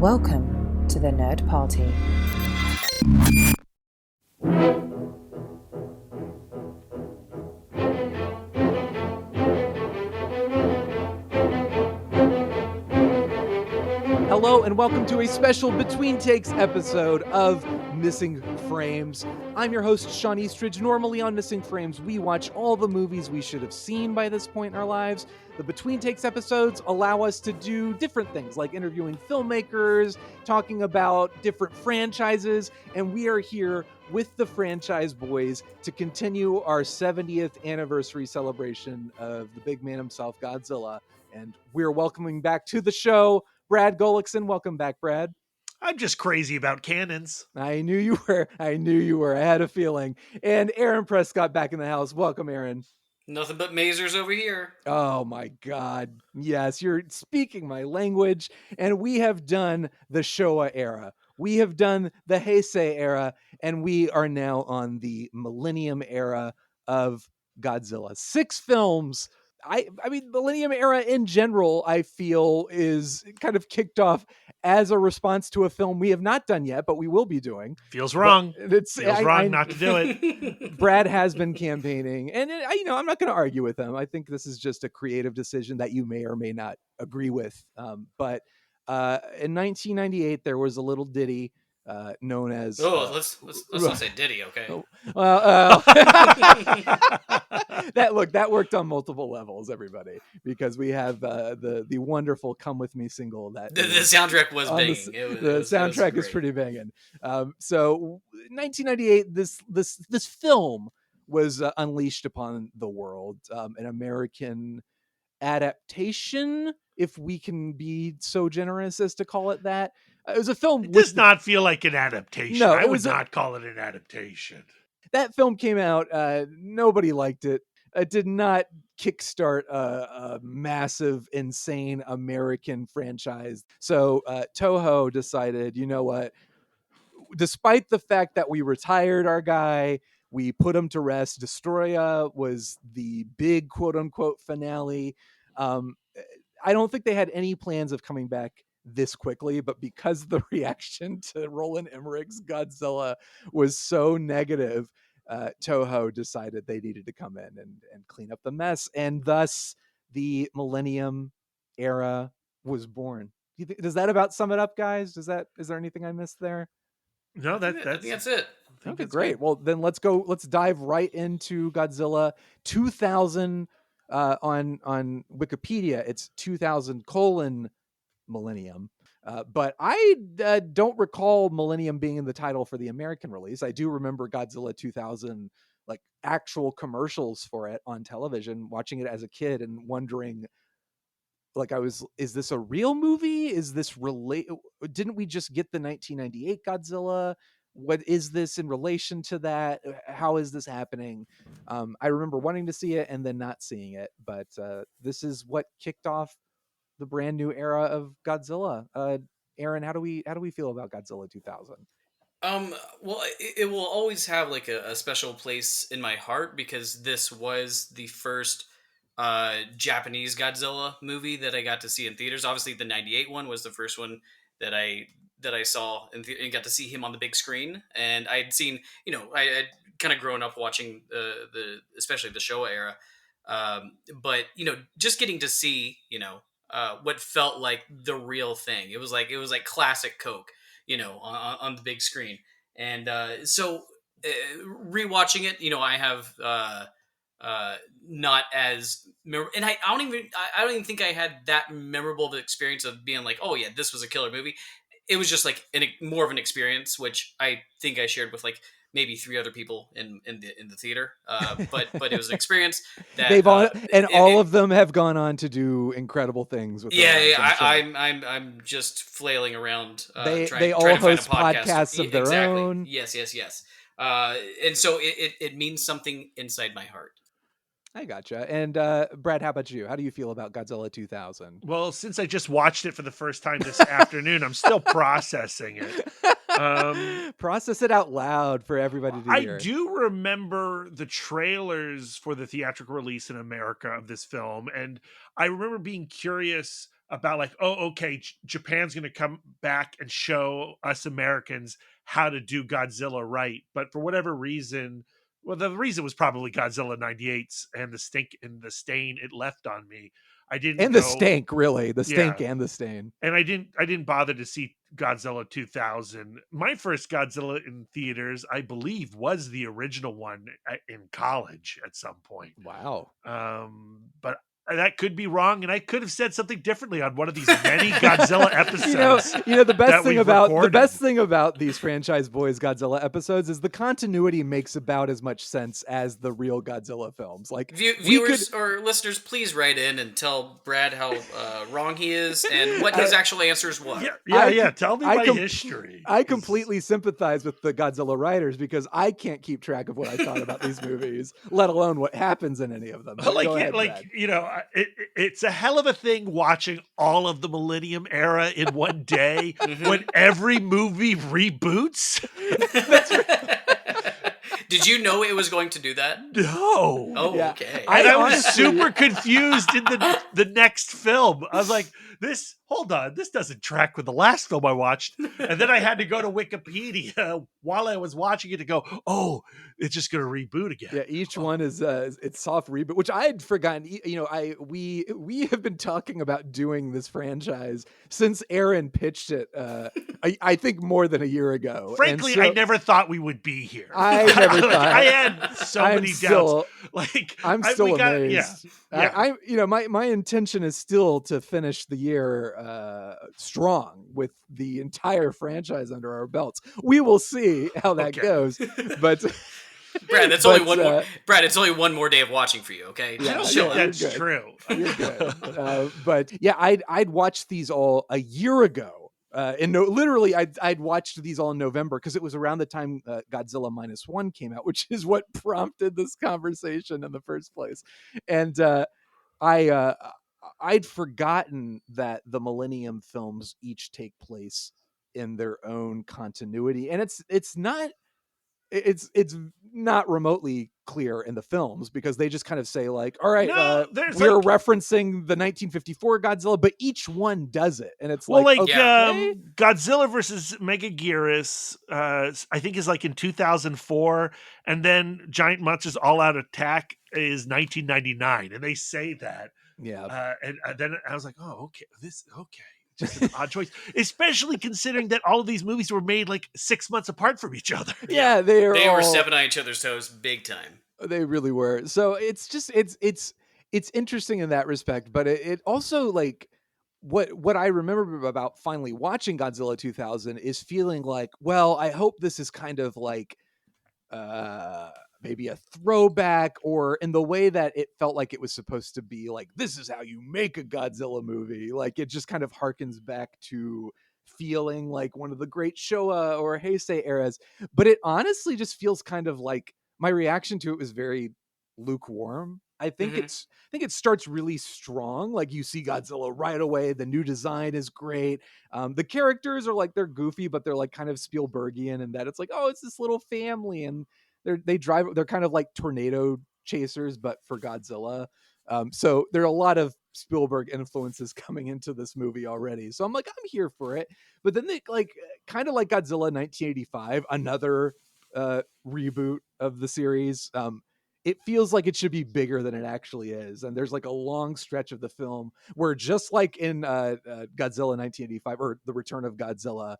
Welcome to the Nerd Party. Hello and welcome to a special Between Takes episode of Missing Frames. I'm your host, Shawn Eastridge. Normally on Missing Frames, we watch all the movies we should have seen by this point in our lives. The Between Takes episodes allow us to do different things, like interviewing filmmakers, talking about different franchises, and we are here with the Franchyze Boiz to continue our 70th anniversary celebration of the big man himself, Godzilla. And we're welcoming back to the show Brad Gullickson. Welcome back, Brad. I'm just crazy about cannons. I knew you were. I had a feeling. And Aaron Prescott back in the house. Welcome, Aaron. Nothing but mazers over here. Oh my God. Yes, you're speaking my language. And we have done the Showa era. We have done the Heisei era. And we are now on the Millennium era of Godzilla. 6 films. I mean, Millennium era in general, I feel, is kind of kicked off as a response to a film we have not done yet, but we will be doing. Feels wrong. Feels wrong not to do it. Brad has been campaigning, and I'm not going to argue with him. I think this is just a creative decision that you may or may not agree with. But in 1998, there was a little ditty known as let's not say Diddy, okay? That worked on multiple levels, everybody, because we have the wonderful "Come With Me" single that the soundtrack was banging. The soundtrack is pretty banging. So 1998, this film was unleashed upon the world, an American adaptation, if we can be so generous as to call it that. It was a film. It does not feel like an adaptation. No, I would not call it an adaptation. That film came out. Nobody liked it. It did not kickstart a massive, insane American franchise. So Toho decided, you know what? Despite the fact that we retired our guy, we put him to rest. Destroya was the big quote-unquote finale. I don't think they had any plans of coming back this quickly, but because the reaction to Roland Emmerich's Godzilla was so negative, Toho decided they needed to come in and clean up the mess, and thus the Millennium era was born. Does that about sum it up, guys? Is there anything I missed there? No, I think that's it. Okay, great. Good. Well, then let's dive right into Godzilla 2000. On Wikipedia, it's 2000 : Millennium. But I don't recall Millennium being in the title for the American release. I do remember Godzilla 2000, like actual commercials for it on television, watching it as a kid and wondering, like, is this a real movie? Is this didn't we just get the 1998 Godzilla? What is this in relation to that? How is this happening? I remember wanting to see it and then not seeing it, but this is what kicked off the brand new era of Godzilla. Aaron, how do we feel about Godzilla 2000? Well, it will always have like a special place in my heart because this was the first Japanese Godzilla movie that I got to see in theaters. Obviously, the 98 one was the first one that I saw and got to see him on the big screen. And I had seen, I had kind of grown up watching especially the Showa era. But just getting to see, what felt like the real thing. It was like classic Coke, on the big screen. And so rewatching it, I have not as and I don't even think I had that memorable of an experience of being like, oh yeah, this was a killer movie. It was just like more of an experience, which I think I shared with like maybe 3 other people in the theater. But it was an experience that they've all all of them have gone on to do incredible things with I'm just flailing around. They all host podcasts of their own. Yes. And so it means something inside my heart. I gotcha. And Brad, how about you? How do you feel about Godzilla 2000? Well, since I just watched it for the first time this afternoon, I'm still processing it. Process it out loud for everybody to hear. I do remember the trailers for the theatrical release in America of this film, and I remember being curious about like, oh, okay, Japan's going to come back and show us Americans how to do Godzilla right. But for whatever reason, well, the reason was probably Godzilla 98's and the stink and the stain it left on me. I didn't And the stank, really. The stink and the stain. And I didn't bother to see Godzilla 2000. My first Godzilla in theaters, I believe, was the original one in college at some point. Wow. But that could be wrong, and I could have said something differently on one of these many Godzilla episodes. You know the best thing about these Franchyze Boiz Godzilla episodes is the continuity makes about as much sense as the real Godzilla films. Like viewers or listeners, please write in and tell Brad how wrong he is and what his actual answers were. Yeah. Tell me my history. I completely sympathize with the Godzilla writers because I can't keep track of what I thought about these movies, let alone what happens in any of them. It's a hell of a thing watching all of the Millennium era in one day when every movie reboots. That's right. Did you know it was going to do that? No. Oh, yeah. Okay. And I was super confused in the next film. I was like, hold on, this doesn't track with the last film I watched. And then I had to go to Wikipedia while I was watching it to go, oh, it's just going to reboot again. Yeah, each one is it's soft reboot, which I had forgotten. You know, we have been talking about doing this franchise since Aaron pitched it. I think more than a year ago. Frankly, I never thought we would be here. I never thought. I had so many doubts. I'm still amazed. Yeah. My intention is still to finish the year strong with the entire franchise under our belts. We will see how that goes, but. Brad, that's only one more. Brad, it's only one more day of watching for you. Okay, I don't think that's true. You're good. But yeah, I'd watched these all a year ago. Literally, I'd watched these all in November because it was around the time Godzilla -1 came out, which is what prompted this conversation in the first place. And I'd forgotten that the Millennium films each take place in their own continuity, and it's not remotely clear in the films because they just kind of say like, all right, we're referencing the 1954 Godzilla, but each one does it. And it's Godzilla versus Megaguirus, I think is like in 2004. And then Giant Monsters All Out Attack is 1999. And they say that. Yeah. And then I was like, oh, okay. Just an odd choice, especially considering that all of these movies were made like 6 months apart from each other. Yeah, they were stepping on each other's toes big time. They really were. So it's just it's interesting in that respect, but it also like what I remember about finally watching Godzilla 2000 is feeling like, well, I hope this is kind of like maybe a throwback, or in the way that it felt like it was supposed to be, like, this is how you make a Godzilla movie. Like, it just kind of harkens back to feeling like one of the great Showa or Heisei eras. But it honestly just feels kind of like my reaction to it was very lukewarm. I think it starts really strong. Like, you see Godzilla right away. The new design is great. The characters are like, they're goofy, but they're like kind of Spielbergian in that it's like, oh, it's this little family, and they're kind of like tornado chasers, but for Godzilla. So there are a lot of Spielberg influences coming into this movie already. So I'm like, I'm here for it. But then they like kind of like Godzilla 1985, another reboot of the series. It feels like it should be bigger than it actually is. And there's like a long stretch of the film where, just like in Godzilla 1985 or The Return of Godzilla,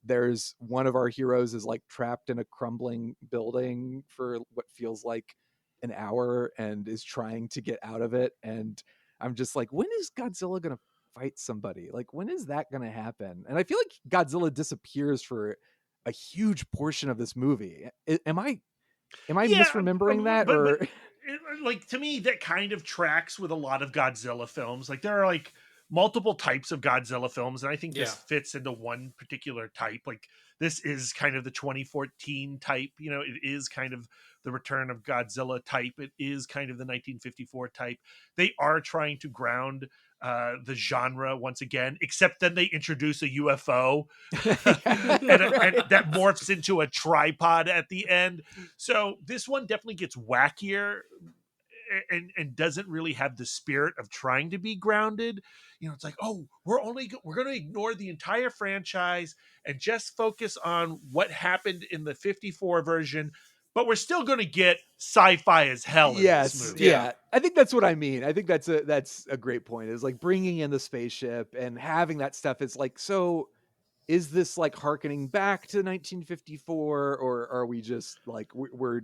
there's one of our heroes is like trapped in a crumbling building for what feels like an hour and is trying to get out of it. And I'm just like, when is Godzilla going to fight somebody? Like, when is that going to happen? And I feel like Godzilla disappears for a huge portion of this movie. Am I misremembering that? But like, to me, that kind of tracks with a lot of Godzilla films. Like, there are like multiple types of Godzilla films, and I think this fits into one particular type. Like, this is kind of the 2014 type. You know, it is kind of the Return of Godzilla type. It is kind of the 1954 type. They are trying to ground the genre once again, except then they introduce a UFO and that morphs into a tripod at the end. So this one definitely gets wackier, and doesn't really have the spirit of trying to be grounded. It's like, oh, we're going to ignore the entire franchise and just focus on what happened in the 54 version, but we're still going to get sci-fi as hell in this movie. Yeah. I think that's what I mean. I think that's a great point, is like bringing in the spaceship and having that stuff is like, so is this like harkening back to 1954, or are we just like we're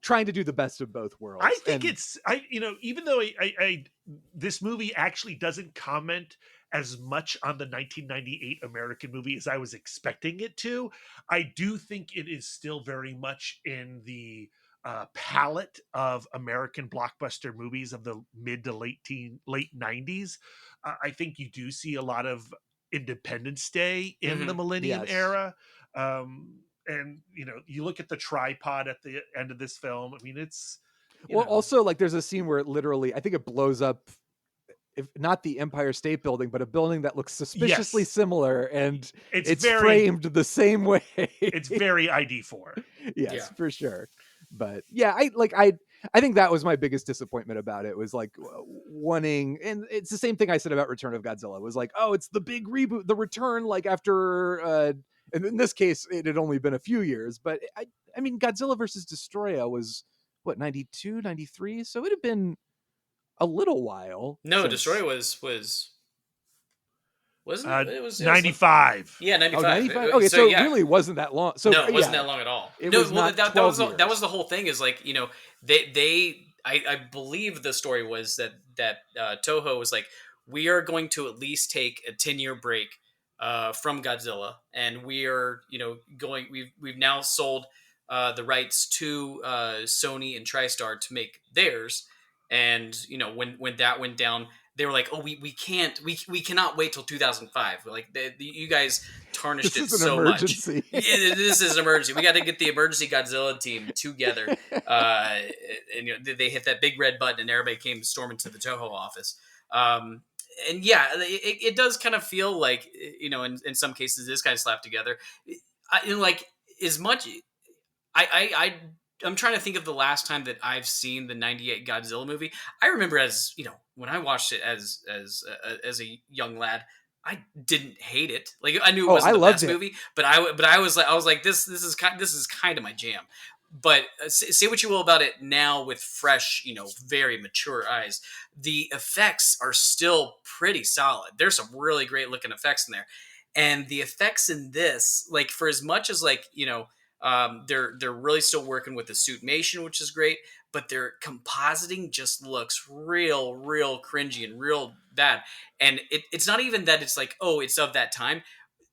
trying to do the best of both worlds? I think even though this movie actually doesn't comment as much on the 1998 American movie as I was expecting it to, I do think it is still very much in the palette of American blockbuster movies of the mid to late 90s. I think you do see a lot of Independence Day in the Millennium era. And you look at the tripod at the end of this film. I mean, it's also like there's a scene where it literally, I think it blows up, if not the Empire State Building, but a building that looks suspiciously similar, and it's framed the same way. It's very ID4. Yes, for sure. But yeah, I think that was my biggest disappointment about it, was like wanting, and it's the same thing I said about Return of Godzilla, was like, oh, it's the big reboot, the return, like after and in this case it had only been a few years, but I mean Godzilla versus Destroya was what, 92, 93, so it had been a little while. No, Destroya was wasn't it was 95. Yeah, 95. Oh, 95? Okay, so it really wasn't that long. So no, it wasn't that long at all. That was the whole thing, is like, I believe the story was that Toho was like, we are going to at least take a 10-year break from Godzilla, and we are we've now sold the rights to Sony and TriStar to make theirs, and when that went down, they were like, oh, we cannot wait till 2005. Like, you guys tarnished it so much. Yeah, this is an emergency. We got to get the emergency Godzilla team together. And they hit that big red button, and everybody came storming to the Toho office. And yeah, it does kind of feel like, in some cases it is kind of slapped together. I'm trying to think of the last time that I've seen the 98 Godzilla movie. I remember, as when I watched it as a young lad, I didn't hate it. Like, I knew it wasn't the best movie, but I was like, this is kind of my jam. But say what you will about it now with fresh, very mature eyes, the effects are still pretty solid. There's some really great looking effects in there, and the effects in this, like, for as much as they're really still working with the suitmation, which is great, but their compositing just looks real cringy and real bad. And it's not even that it's like, oh, it's of that time.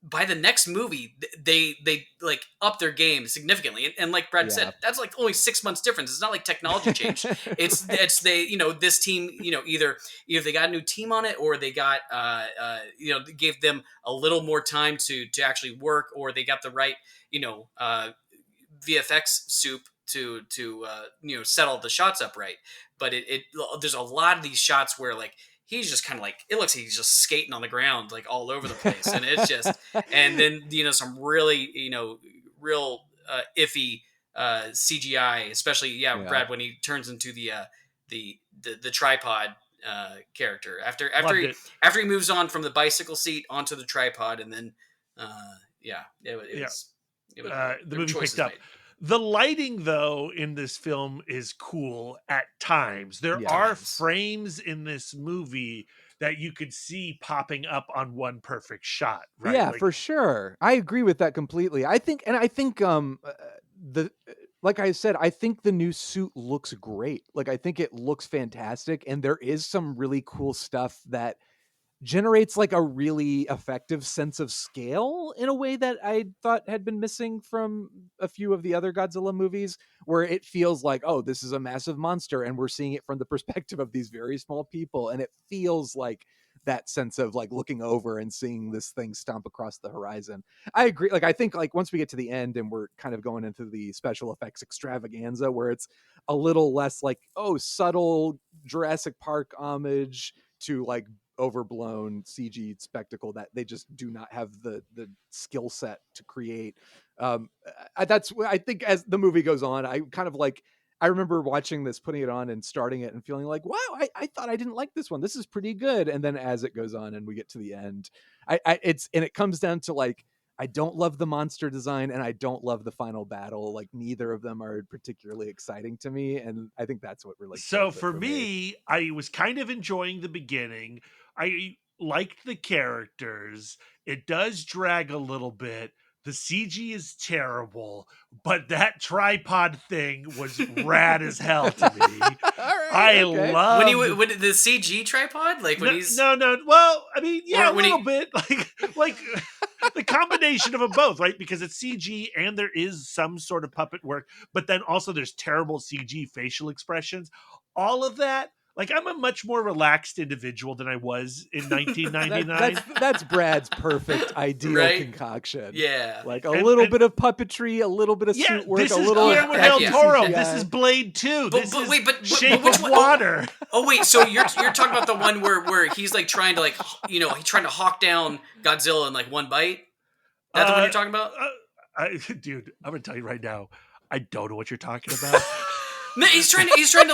By the next movie, they like up their game significantly, and like Brad said, that's like only 6 months difference. It's not like technology changed. It's they this team, either they got a new team on it, or they got gave them a little more time to actually work, or they got the right VFX soup to set all the shots up right. But there's a lot of these shots where, like, he's just kind of like, it looks like he's just skating on the ground, like, all over the place. And it's just, and then, some really, real iffy CGI, especially, Brad, when he turns into the tripod character after he moves on from the bicycle seat onto the tripod. And then, the movie picked up. The lighting, though, in this film is cool at times. There are frames in this movie that you could see popping up on one perfect shot, right? Yeah, for sure. I agree with that completely. I think like I said, I think the new suit looks great. Like, I think it looks fantastic, and there is some really cool stuff that generates like a really effective sense of scale in a way that I thought had been missing from a few of the other Godzilla movies, where it feels like, oh, this is a massive monster and we're seeing it from the perspective of these very small people. And it feels like that sense of like looking over and seeing this thing stomp across the horizon. I agree. Like, I think like once we get to the end and we're kind of going into the special effects extravaganza, where it's a little less like, oh, subtle Jurassic Park homage to like overblown CG spectacle that they just do not have the skill set to create. I think as the movie goes on, I kind of like, I remember watching this, putting it on and starting it and feeling like, wow, I thought I didn't like this one. This is pretty good. And then as it goes on and we get to the end, it comes down to like, I don't love the monster design and I don't love the final battle. Like neither of them are particularly exciting to me. And I think that's what really. So for me, I was kind of enjoying the beginning. I liked the characters. It does drag a little bit. The CG is terrible, but that tripod thing was rad as hell to me. I love when the CG tripod, like when he's no. Well, I mean, yeah, a little bit like the combination of them both, right? Because it's CG and there is some sort of puppet work, but then also there's terrible CG facial expressions. All of that. Like, I'm a much more relaxed individual than I was in 1999. that's Brad's perfect ideal concoction. Yeah. Like a little bit of puppetry, a little bit of suit work, this a is little Guillermo del Toro. This is Blade 2. This is Shape of Water. Oh, wait, so you're talking about the one where he's like trying to like, he's trying to hawk down Godzilla in like one bite? That's the one you're talking about? Dude, I'm going to tell you right now, I don't know what you're talking about. No, he's trying to eat him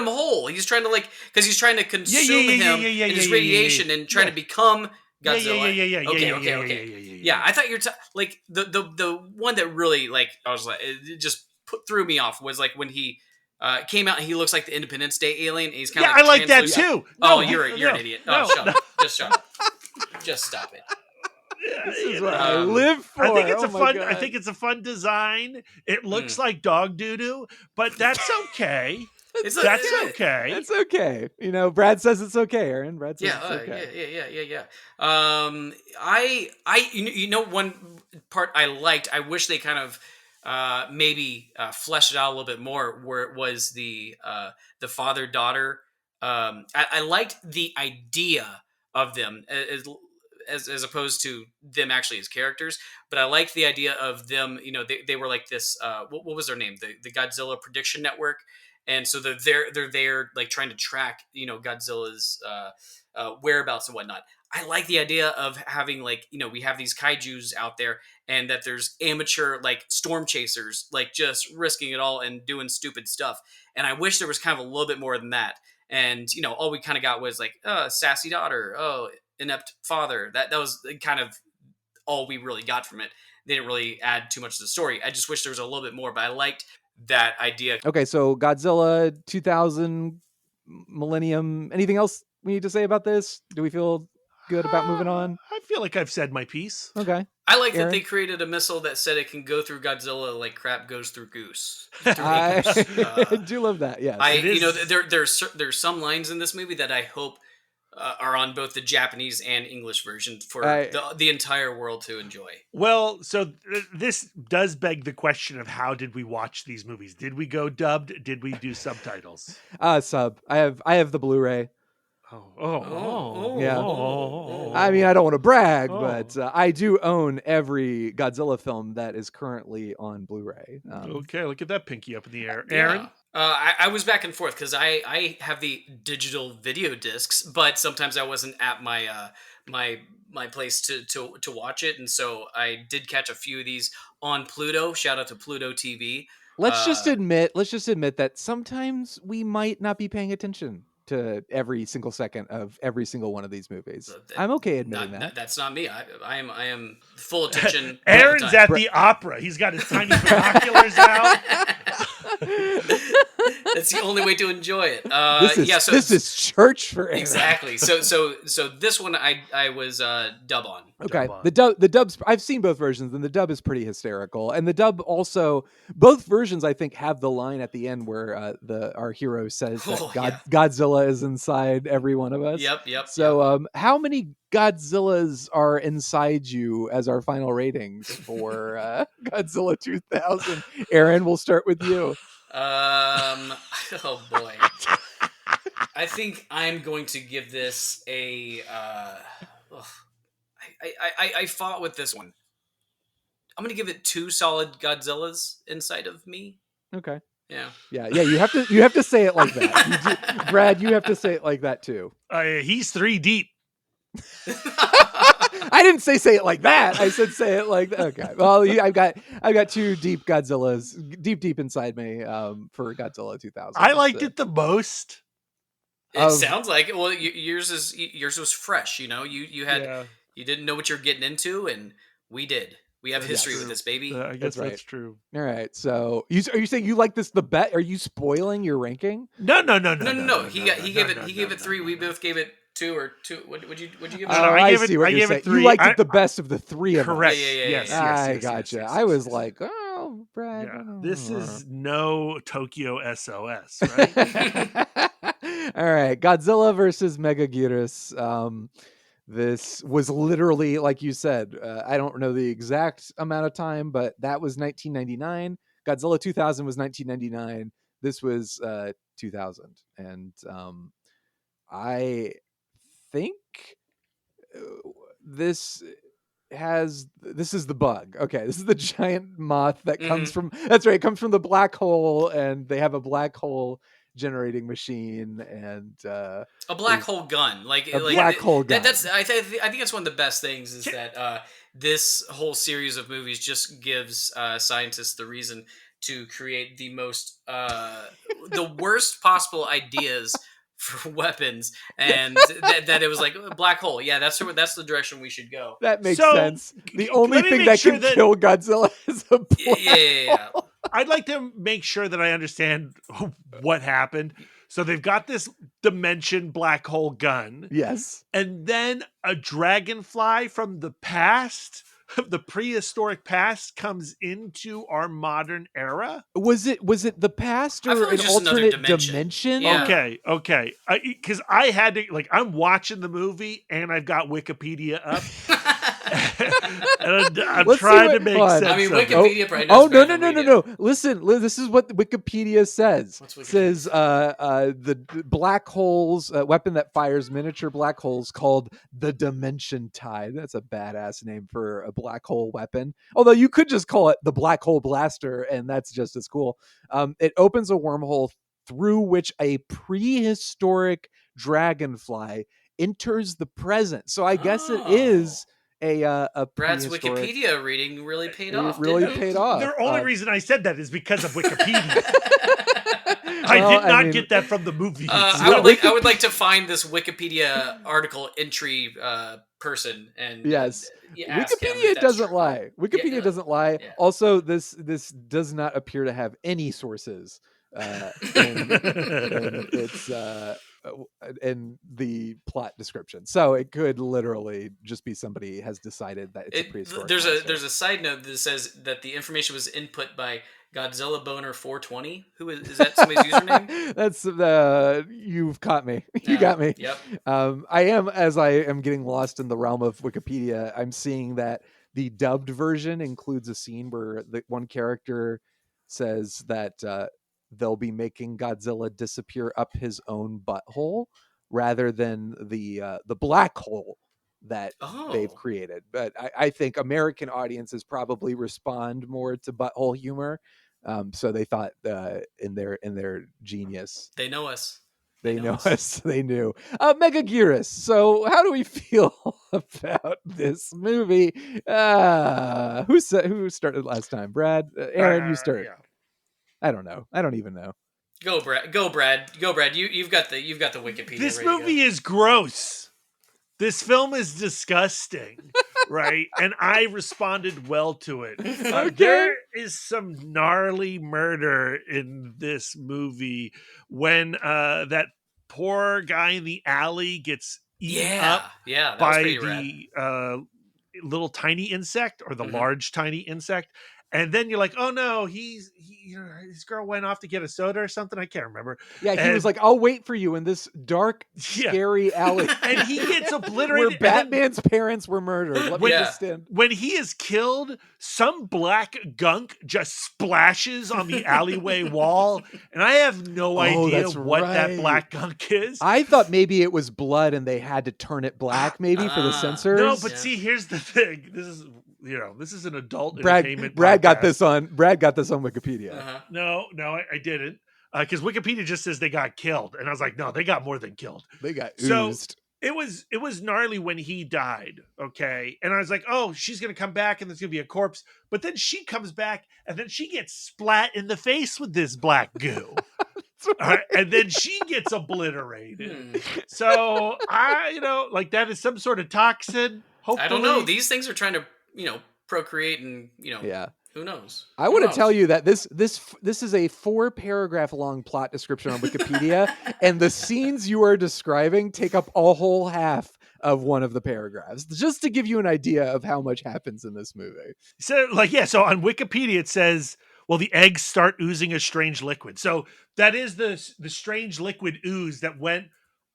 whole. He's trying to because he's trying to consume him in his radiation and trying to become Godzilla. Okay. Yeah, I thought you're like the one that really I was like it just threw me off was like when he came out and he looks like the Independence Day alien. And he's kind of I like that too. No, you're an idiot. Oh, shut up. Just shut up. Just stop it. This is what I live for. I think it's fun. I think it's a fun design. It looks like dog doo-doo, but that's okay. That's okay. It's okay. Brad says it's okay, Aaron. Brad says it's okay. Yeah. One part I liked. I wish they kind of maybe fleshed it out a little bit more, where it was the father-daughter. I liked the idea of them as opposed to them actually as characters, but I liked the idea of them. They were like this. What was their name? The Godzilla Prediction Network, and so they're there like trying to track Godzilla's whereabouts and whatnot. I like the idea of having we have these kaijus out there, and that there's amateur storm chasers just risking it all and doing stupid stuff. And I wish there was kind of a little bit more than that. And all we kind of got was sassy daughter, inept father. That was kind of all we really got from it. They didn't really add too much to the story. I just wish there was a little bit more, but I liked that idea. Okay, so Godzilla 2000, Millennium. Anything else we need to say about this? Do we feel good about moving on? I feel like I've said my piece. Okay. I like that they created a missile that said it can go through Godzilla like crap goes through goose. I do love that. Yes. There's some lines in this movie that I hope are on both the Japanese and English version for the entire world to enjoy. Well, so this does beg the question of how did we watch these movies? Did we go dubbed? Did we do subtitles? Sub. I have the Blu-ray. Yeah. I mean, I don't want to brag, but I do own every Godzilla film that is currently on Blu-ray. Okay, look at that pinky up in the air. Aaron? Yeah. I was back and forth because I have the digital video discs, but sometimes I wasn't at my my place to watch it, and so I did catch a few of these on Pluto. Shout out to Pluto TV. Let's just admit that sometimes we might not be paying attention to every single second of every single one of these movies. I'm okay admitting that. That's not me. I am full attention. Aaron's at the opera. He's got his tiny binoculars out. That's the only way to enjoy it. This is church for Aaron. Exactly. So this one I was dub on. Okay. The dub's I've seen both versions, and the dub is pretty hysterical. And the dub also, both versions I think have the line at the end where our hero says that Godzilla is inside every one of us. Yep. So how many Godzillas are inside you as our final ratings for Godzilla 2000? Aaron, we'll start with you. Oh boy. I think I'm going to give this a I fought with this one. I'm going to give it 2 solid Godzillas inside of me. Okay. Yeah. You have to say it like that. Brad, you have to say it like that too. He's 3 deep. I didn't say it like that. I said say it like that. Okay. Well, I've got two deep Godzillas deep inside me for Godzilla 2000. I liked it the most. It sounds like it. Well, yours was fresh. You you had Yeah. you didn't know what you're getting into, and we did. We have history with this, baby. I guess right. that's true. All right. So are you saying you like this the bet? Are you spoiling your ranking? No. He gave it 3. We both gave it 2 or 2. Would you give it? I see what you're saying. it 3. You liked it the best of the 3 of us. Correct. Yeah. Yes. I gotcha. Yes. I was like, oh, Brad. Yeah. This is no Tokyo SOS, right? All right. Godzilla versus Megaguirus. This was literally, like you said, I don't know the exact amount of time, but that was 1999. Godzilla 2000 was 1999. This was 2000. And I think this is the bug. Okay, this is the giant moth that comes from, that's right, it comes from the black hole, and they have a black hole generating machine and a black hole gun, black hole gun. I think that's one of the best things is that this whole series of movies just gives scientists the reason to create the most the worst possible ideas for weapons, and that it was like black hole. Yeah, that's the direction we should go. That makes sense. The only thing that can kill Godzilla is a black hole. I'd like to make sure that I understand what happened. So they've got this dimension black hole gun. Yes. And then a dragonfly from the past, the prehistoric past, comes into our modern era. Was it the past or an alternate dimension? Yeah. Okay. Because I had to, I'm watching the movie and I've got Wikipedia up. And I'm trying to make sense. I mean, Wikipedia probably knows. No. Listen, this is what Wikipedia says. It says the black holes, weapon that fires miniature black holes called the Dimension Tide. That's a badass name for a black hole weapon. Although you could just call it the Black Hole Blaster, and that's just as cool. It opens a wormhole through which a prehistoric dragonfly enters the present. So I guess it is a Brad's Wikipedia reading really paid off. Paid off. The only reason I said that is because of Wikipedia. I did not get that from the movie. I would like to find this Wikipedia article entry person and yes. Wikipedia doesn't lie. Wikipedia doesn't lie. Yeah. Also, this does not appear to have any sources. And it's in the plot description, so it could literally just be somebody has decided that it's a prehistoric monster. There's a side note that says that the information was input by Godzilla Boner 420. Who is that? Somebody's username? That's you've caught me. You got me. Yep. I am getting lost in the realm of Wikipedia. I'm seeing that the dubbed version includes a scene where the one character says that they'll be making Godzilla disappear up his own butthole rather than the black hole that they've created. But I think American audiences probably respond more to butthole humor. So they thought in their genius. They know us. They know us. They knew. Megaguirus. So how do we feel about this movie? Who started last time? Brad? Aaron, you start. Yeah. I don't know. I don't even know. Go, Brad. Go, Brad. You've got the Wikipedia. This movie is gross. This film is disgusting, right? And I responded well to it. There is some gnarly murder in this movie when that poor guy in the alley gets eaten up by the little tiny insect or the large tiny insect. And then you're like, oh no, his girl went off to get a soda or something. I can't remember. Yeah, he was like, I'll wait for you in this dark, scary alley. And he gets obliterated. Where Batman's parents were murdered. When he is killed, some black gunk just splashes on the alleyway wall. And I have no idea what that black gunk is. I thought maybe it was blood and they had to turn it black maybe for the censors. No, but see, here's the thing. This is an adult entertainment. Brad got this on Wikipedia. No, I didn't. Because Wikipedia just says they got killed, and I was like, no, they got more than killed. They got oozed. it was gnarly when he died, okay? And I was like, oh, she's gonna come back and there's gonna be a corpse. But then she comes back and then she gets splat in the face with this black goo. And then she gets obliterated. So like that is some sort of toxin. Hopefully. I don't know. These things are trying to, procreate and, Yeah. Who knows? I want to tell you that this is a 4-paragraph long plot description on Wikipedia, and the scenes you are describing take up a whole half of one of the paragraphs, just to give you an idea of how much happens in this movie. So so on Wikipedia it says, well, the eggs start oozing a strange liquid. So that is the strange liquid ooze that went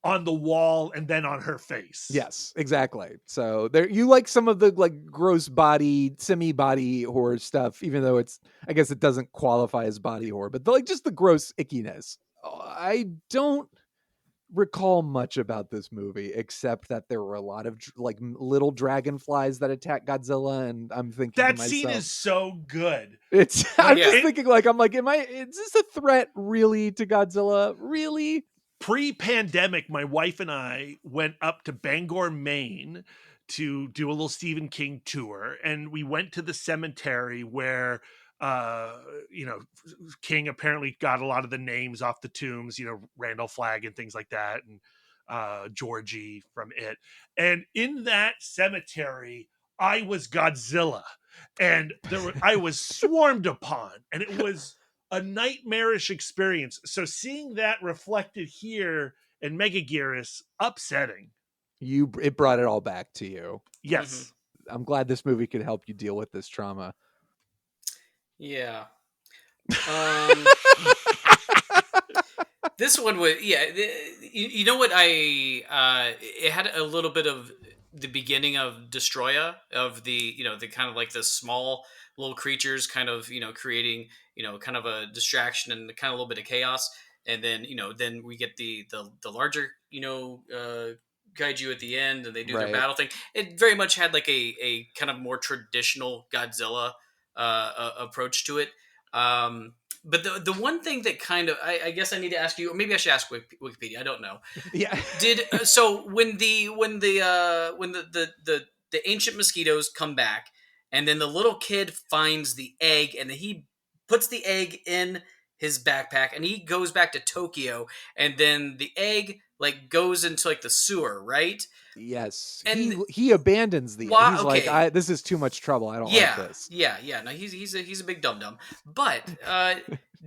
on the wall and then on her face. Yes, exactly. So there, you like some of the like gross body, semi-body horror stuff, even though I guess it doesn't qualify as body horror, but just the gross ickiness. I don't recall much about this movie except that there were a lot of like little dragonflies that attack Godzilla, and I'm thinking that to myself, scene is so good. It's I'm just thinking like, is this a threat really to Godzilla? Really? Pre-pandemic, my wife and I went up to Bangor, Maine to do a little Stephen King tour, and we went to the cemetery where King apparently got a lot of the names off the tombs, Randall Flagg and things like that, and Georgie from It. And in that cemetery, I was Godzilla, and I was swarmed upon, and it was a nightmarish experience. So seeing that reflected here in Megaguirus, upsetting. It brought it all back to you. Yes. I'm glad this movie could help you deal with this trauma. Yeah. This one was, you know what, it had a little bit of the beginning of Destroya, of the, the kind of like the small little creatures kind of, creating, kind of a distraction and kind of a little bit of chaos. And then, then we get the larger, kaiju at the end, and they do their battle thing. It very much had like a kind of more traditional Godzilla approach to it. But the one thing that kind of, I guess I need to ask you, or maybe I should ask Wikipedia. I don't know. Yeah. So when the ancient mosquitoes come back, and then the little kid finds the egg, and then he puts the egg in his backpack, and he goes back to Tokyo, and then the egg like goes into like the sewer, right? Yes, and he abandons the. He's like, this is too much trouble. I don't like this. Yeah. No, he's a big dum dum. But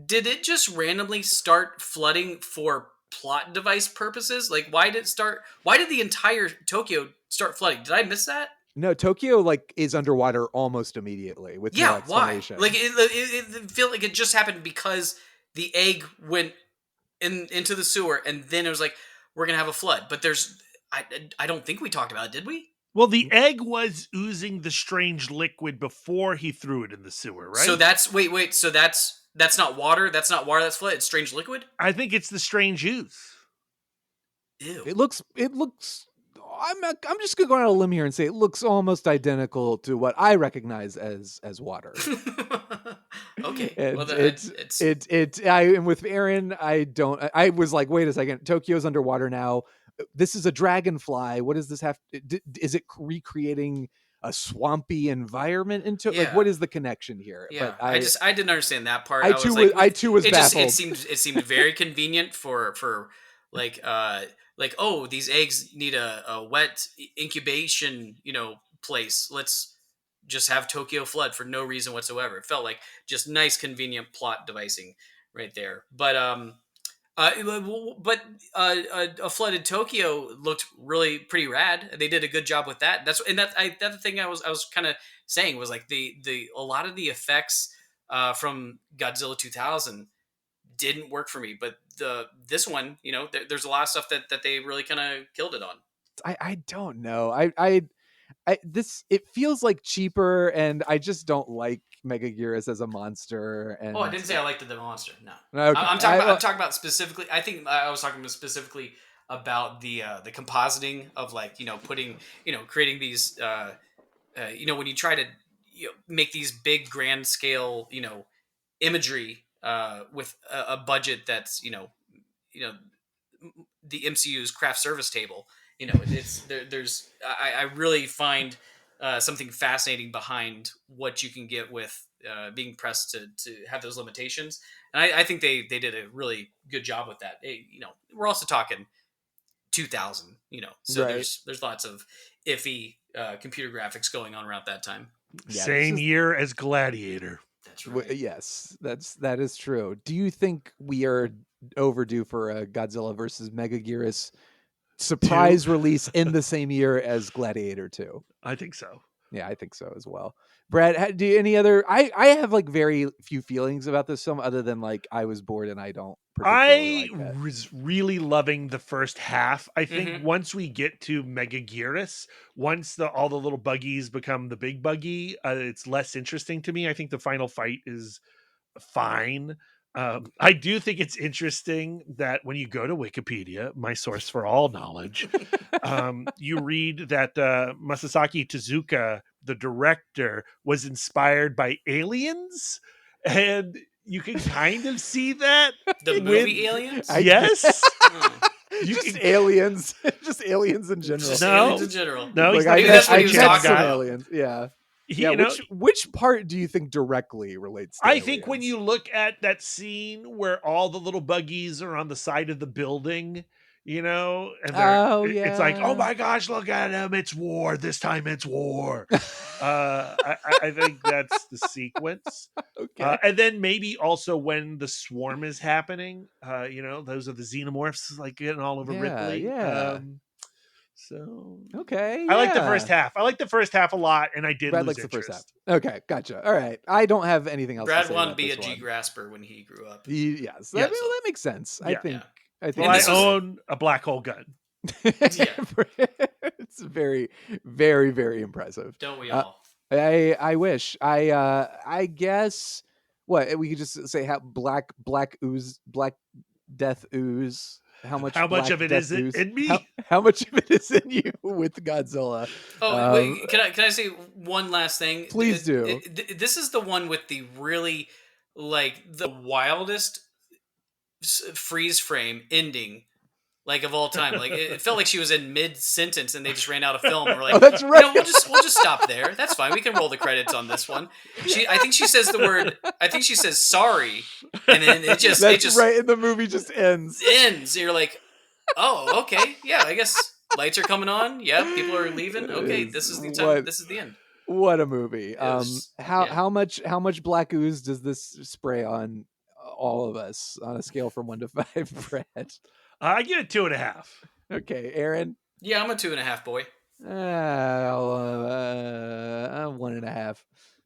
did it just randomly start flooding for plot device purposes? Like, why did the entire Tokyo start flooding? Did I miss that? No, Tokyo like is underwater almost immediately with no explanation. Why? Like it felt like it just happened because the egg went into the sewer, and then it was like, we're gonna have a flood. But I don't think we talked about it, did we? Well, the egg was oozing the strange liquid before he threw it in the sewer, right? So that's wait. So that's not water. That's not water. That's flood. It's strange liquid. I think it's the strange ooze. Ew. It looks. I'm just gonna go on a limb here and say it looks almost identical to what I recognize as water. Okay. And well, I am with Aaron. I was like, wait a second. Tokyo's underwater now. This is a dragonfly. What does this have? Is it recreating a swampy environment into it? Yeah. like what is the connection here? Yeah, but I didn't understand that part. I too was baffled. It seemed very convenient for like oh, these eggs need a wet incubation place. Let's just have Tokyo flood for no reason whatsoever. It felt like just nice convenient plot devising right there. But a flooded Tokyo looked really pretty rad. They did a good job with that. That's the thing I was kind of saying was like a lot of the effects from Godzilla 2000 didn't work for me, but this one, there's a lot of stuff that they really kind of killed it on. I don't know. It feels like cheaper, and I just don't like Megaguirus as a monster. And I didn't say I liked the monster. No, okay. I'm talking about specifically. I think I was talking specifically about the compositing of like putting creating these when you try to make these big grand scale imagery with a budget that's the MCU's craft service table. You know, I really find something fascinating behind what you can get with being pressed to have those limitations, and I think they did a really good job with that. You know, we're also talking 2000. You know, so Right. there's lots of iffy computer graphics going on around that time. Yeah, Same year as Gladiator. That's right. Yes, that is true. Do you think we are overdue for a Godzilla versus Megaguirus surprise release in the same year as Gladiator 2? I think so. Yeah, I think so as well. Brad, do you any other? I have like very few feelings about this film, other than like I was bored and I don't particularly I like it. was really loving the first half. I think Mhm. once we get to Megaguirus, once all the little buggies become the big buggy, it's less interesting to me. I think the final fight is fine. I do think it's interesting that when you go to Wikipedia, my source for all knowledge, you read that Masasaki Tezuka, the director, was inspired by aliens, and you can kind of see that. The movie Aliens? Yes. You just aliens, just aliens in general. Just No. aliens in general. No, he's Like, not Maybe that's what he was Japanese talking some guy. about. aliens. Yeah. He- Yeah, you know, which part do you think directly relates to I think when aliens? you look at that scene where all the little buggies are on the side of the building, you know, and it's like, oh yeah. my gosh, look at him, it's war. This time it's war. I think that's the sequence. Okay. And then maybe also when the swarm is happening, you know, those are the xenomorphs like getting all over Yeah, Ripley. yeah. So Okay, I like the yeah. first half. I like the first half a lot, and I did Brad lose likes the first half. interest. Okay, gotcha. All right. I don't have anything else to Brad say wanted about to be a this G one. grasper when he grew up. Yes. Yeah. That makes sense. I Yeah. think Well, And I this was- own a black hole gun. It's very, very, very impressive. Don't we Uh, all? I wish. I guess what we could just say how black death ooze. How much How much of it death is it ooze- in me? How much of it is in you with Godzilla? Oh, wait, can I say one last thing? Please do. This is the one with the really, like, the wildest freeze frame ending, like, of all time. Like, it felt like she was in mid sentence and they just ran out of film. And we're like, Oh, that's right. You know, we'll just stop there. That's fine. We can roll the credits on this one. I think she says the word. I think she says sorry, and then it just right. And the movie just ends. ends. You're like, oh, okay, yeah. I guess lights are coming on. Yeah, people are leaving. Okay, this is the time. This is the end. What a movie! was- How much black ooze does this spray on all of us on a scale from 1 to 5, Brad? I give it 2.5. Okay, Aaron. Yeah, I'm a 2.5 boy. 1.5.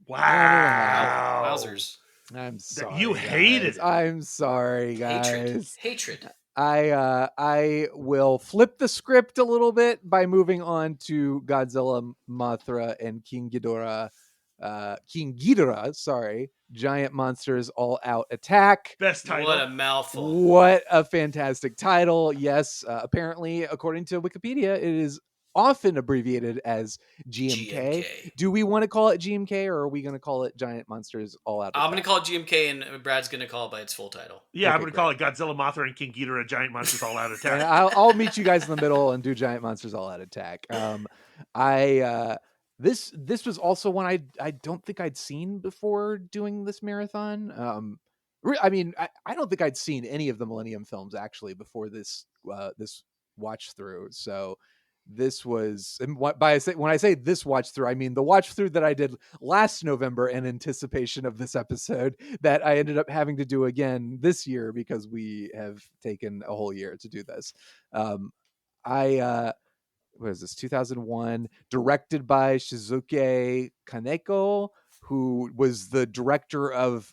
Wow. Wowzers. I'm sorry. You hated guys. it. I'm sorry, guys. Hatred. I will flip the script a little bit by moving on to Godzilla, Mothra, and King Ghidorah. Sorry, Giant Monsters All Out Attack. Best title. What a mouthful. What a fantastic title. Yes, apparently, according to Wikipedia, it is often abbreviated as GMK. Do we want to call it GMK, or are we going to call it Giant Monsters All Out Attack? I'm going to call it GMK, and Brad's going to call it by its full title. Yeah, Okay, I'm going to call it Godzilla, Mothra, and King Ghidorah, Giant Monsters All Out And Attack. I'll meet you guys in the middle and do Giant Monsters All Out Attack. This was also one I don't think I'd seen before doing this marathon. I mean, I don't think I'd seen any of the Millennium films actually before this watch through. So this was, and when I say this watch through, I mean the watch through that I did last November in anticipation of this episode that I ended up having to do again this year because we have taken a whole year to do this. What is this? 2001, directed by Shizuke Kaneko, who was the director of.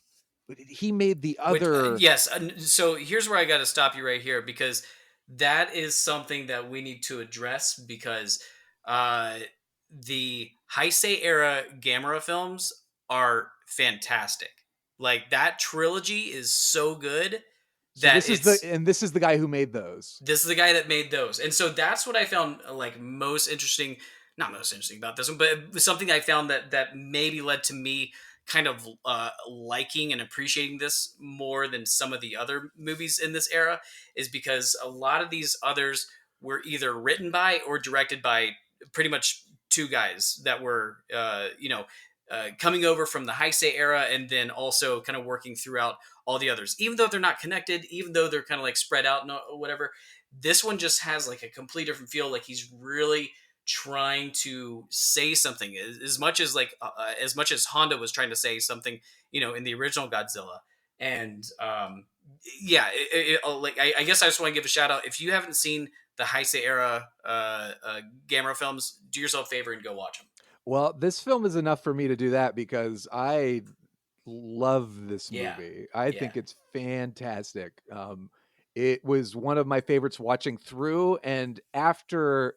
He made the other. Yes. So here's where I got to stop you right here, because that is something that we need to address, because the Heisei era Gamera films are fantastic. Like, that trilogy is so good. So this is the guy who made those. This is the guy that made those. And so that's what I found like most interesting, not most interesting about this one, but something I found that maybe led to me kind of liking and appreciating this more than some of the other movies in this era, is because a lot of these others were either written by or directed by pretty much two guys that were, coming over from the Heisei era and then also kind of working throughout all the others. Even though they're not connected, even though they're kind of like spread out and whatever, this one just has like a complete different feel. Like he's really trying to say something as much as Honda was trying to say something, in the original Godzilla. And I guess I just want to give a shout out. If you haven't seen the Heisei era Gamera films, do yourself a favor and go watch them. Well, this film is enough for me to do that because I love this movie. Yeah. I Yeah. think it's fantastic. It was one of my favorites watching through, and after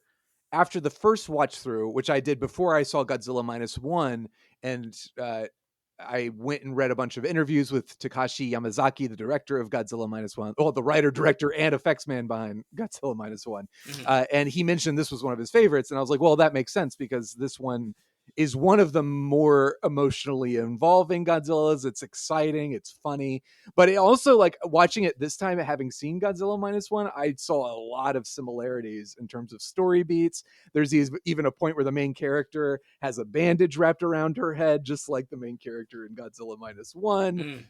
the first watch through, which I did before I saw Godzilla -1, and I went and read a bunch of interviews with Takashi Yamazaki, the director of Godzilla -1, the writer, director, and effects man behind Godzilla -1. Mm-hmm. And he mentioned this was one of his favorites. And I was like, well, that makes sense because this one is one of the more emotionally involving Godzillas. It's exciting. It's funny. But it also, like, watching it this time, having seen Godzilla -1, I saw a lot of similarities in terms of story beats. There's even a point where the main character has a bandage wrapped around her head, just like the main character in Godzilla -1.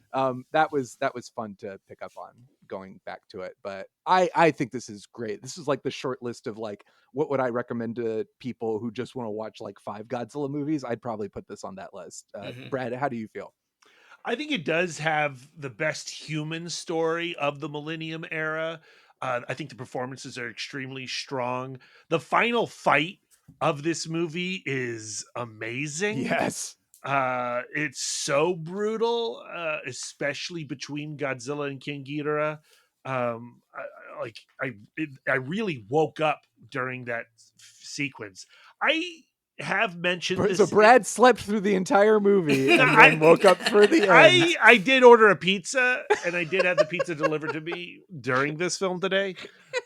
That was fun to pick up on going back to it. But I think this is great. This is like the short list of like, what would I recommend to people who just want to watch like 5 Godzilla movies? I'd probably put this on that list. Brad, how do you feel? I think it does have the best human story of the Millennium era. I think the performances are extremely strong. The final fight of this movie is amazing. Yes. It's so brutal, especially between Godzilla and King Ghidorah. I really woke up during that sequence. I have mentioned this. So Brad slept through the entire movie and then woke up for the end. I did order a pizza, and I did have the pizza delivered to me during this film today.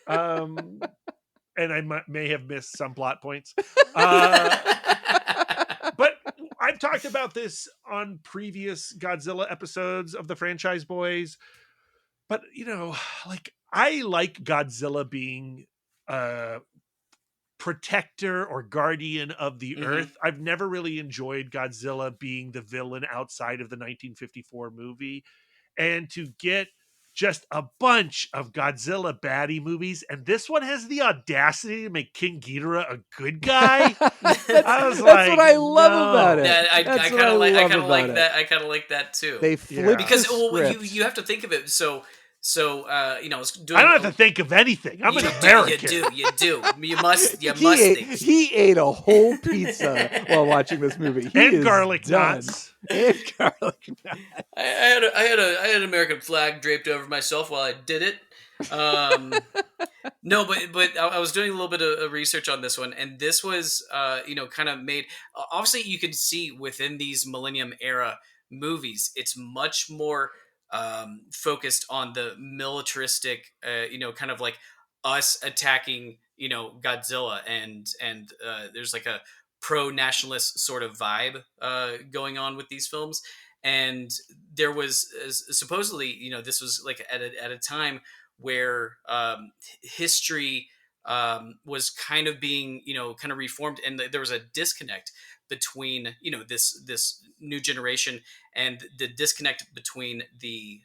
And I may have missed some plot points. But I've talked about this on previous Godzilla episodes of the Franchyze Boiz. But, I like Godzilla being a protector or guardian of the Earth. I've never really enjoyed Godzilla being the villain outside of the 1954 movie. And to get just a bunch of Godzilla baddie movies, and this one has the audacity to make King Ghidorah a good guy. That's what I love about it. Yeah, I kind of like that. I kind of like that too. They flip because the you have to think of it. So I don't have to think of anything. I'm an American. You do. You must think. He ate a whole pizza while watching this movie. And garlic knots. And garlic knots. I had an American flag draped over myself while I did it. No, but I was doing a little bit of research on this one, and this was kind of made. Obviously, you can see within these Millennium era movies, it's much more focused on the militaristic, kind of like us attacking, Godzilla, and there's like a pro-nationalist sort of vibe going on with these films. And there was supposedly, this was like at a time where history was kind of being, kind of reformed, and there was a disconnect between, this new generation and the disconnect between the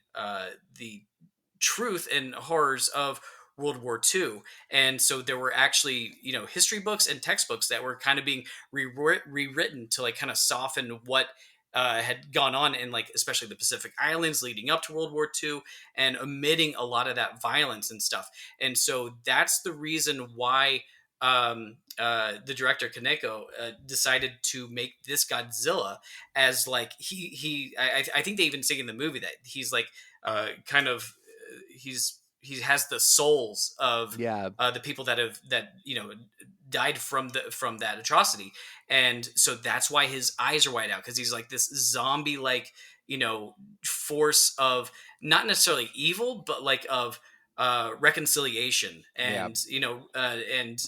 truth and horrors of World War II. And so there were actually, history books and textbooks that were kind of being rewritten to like kind of soften what had gone on in, like, especially the Pacific Islands leading up to World War II, and omitting a lot of that violence and stuff. And so that's the reason why the director Kaneko decided to make this Godzilla as like I think they even say in the movie that he's like he has the souls of the people that died from that atrocity, and so that's why his eyes are wide out, because he's like this zombie like force of not necessarily evil, but like of reconciliation. And and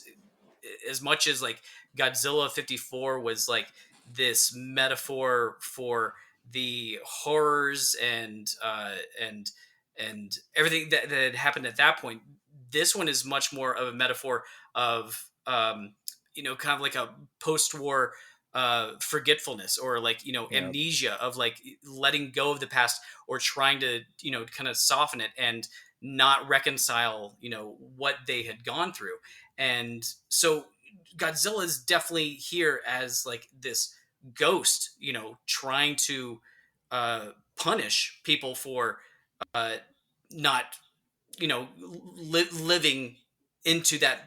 as much as like Godzilla 54 was like this metaphor for the horrors and everything that had happened at that point, this one is much more of a metaphor of, kind of like a post-war forgetfulness, or like, amnesia of like letting go of the past, or trying to, kind of soften it and not reconcile, what they had gone through. And so Godzilla is definitely here as like this ghost, trying to punish people for not, living into that,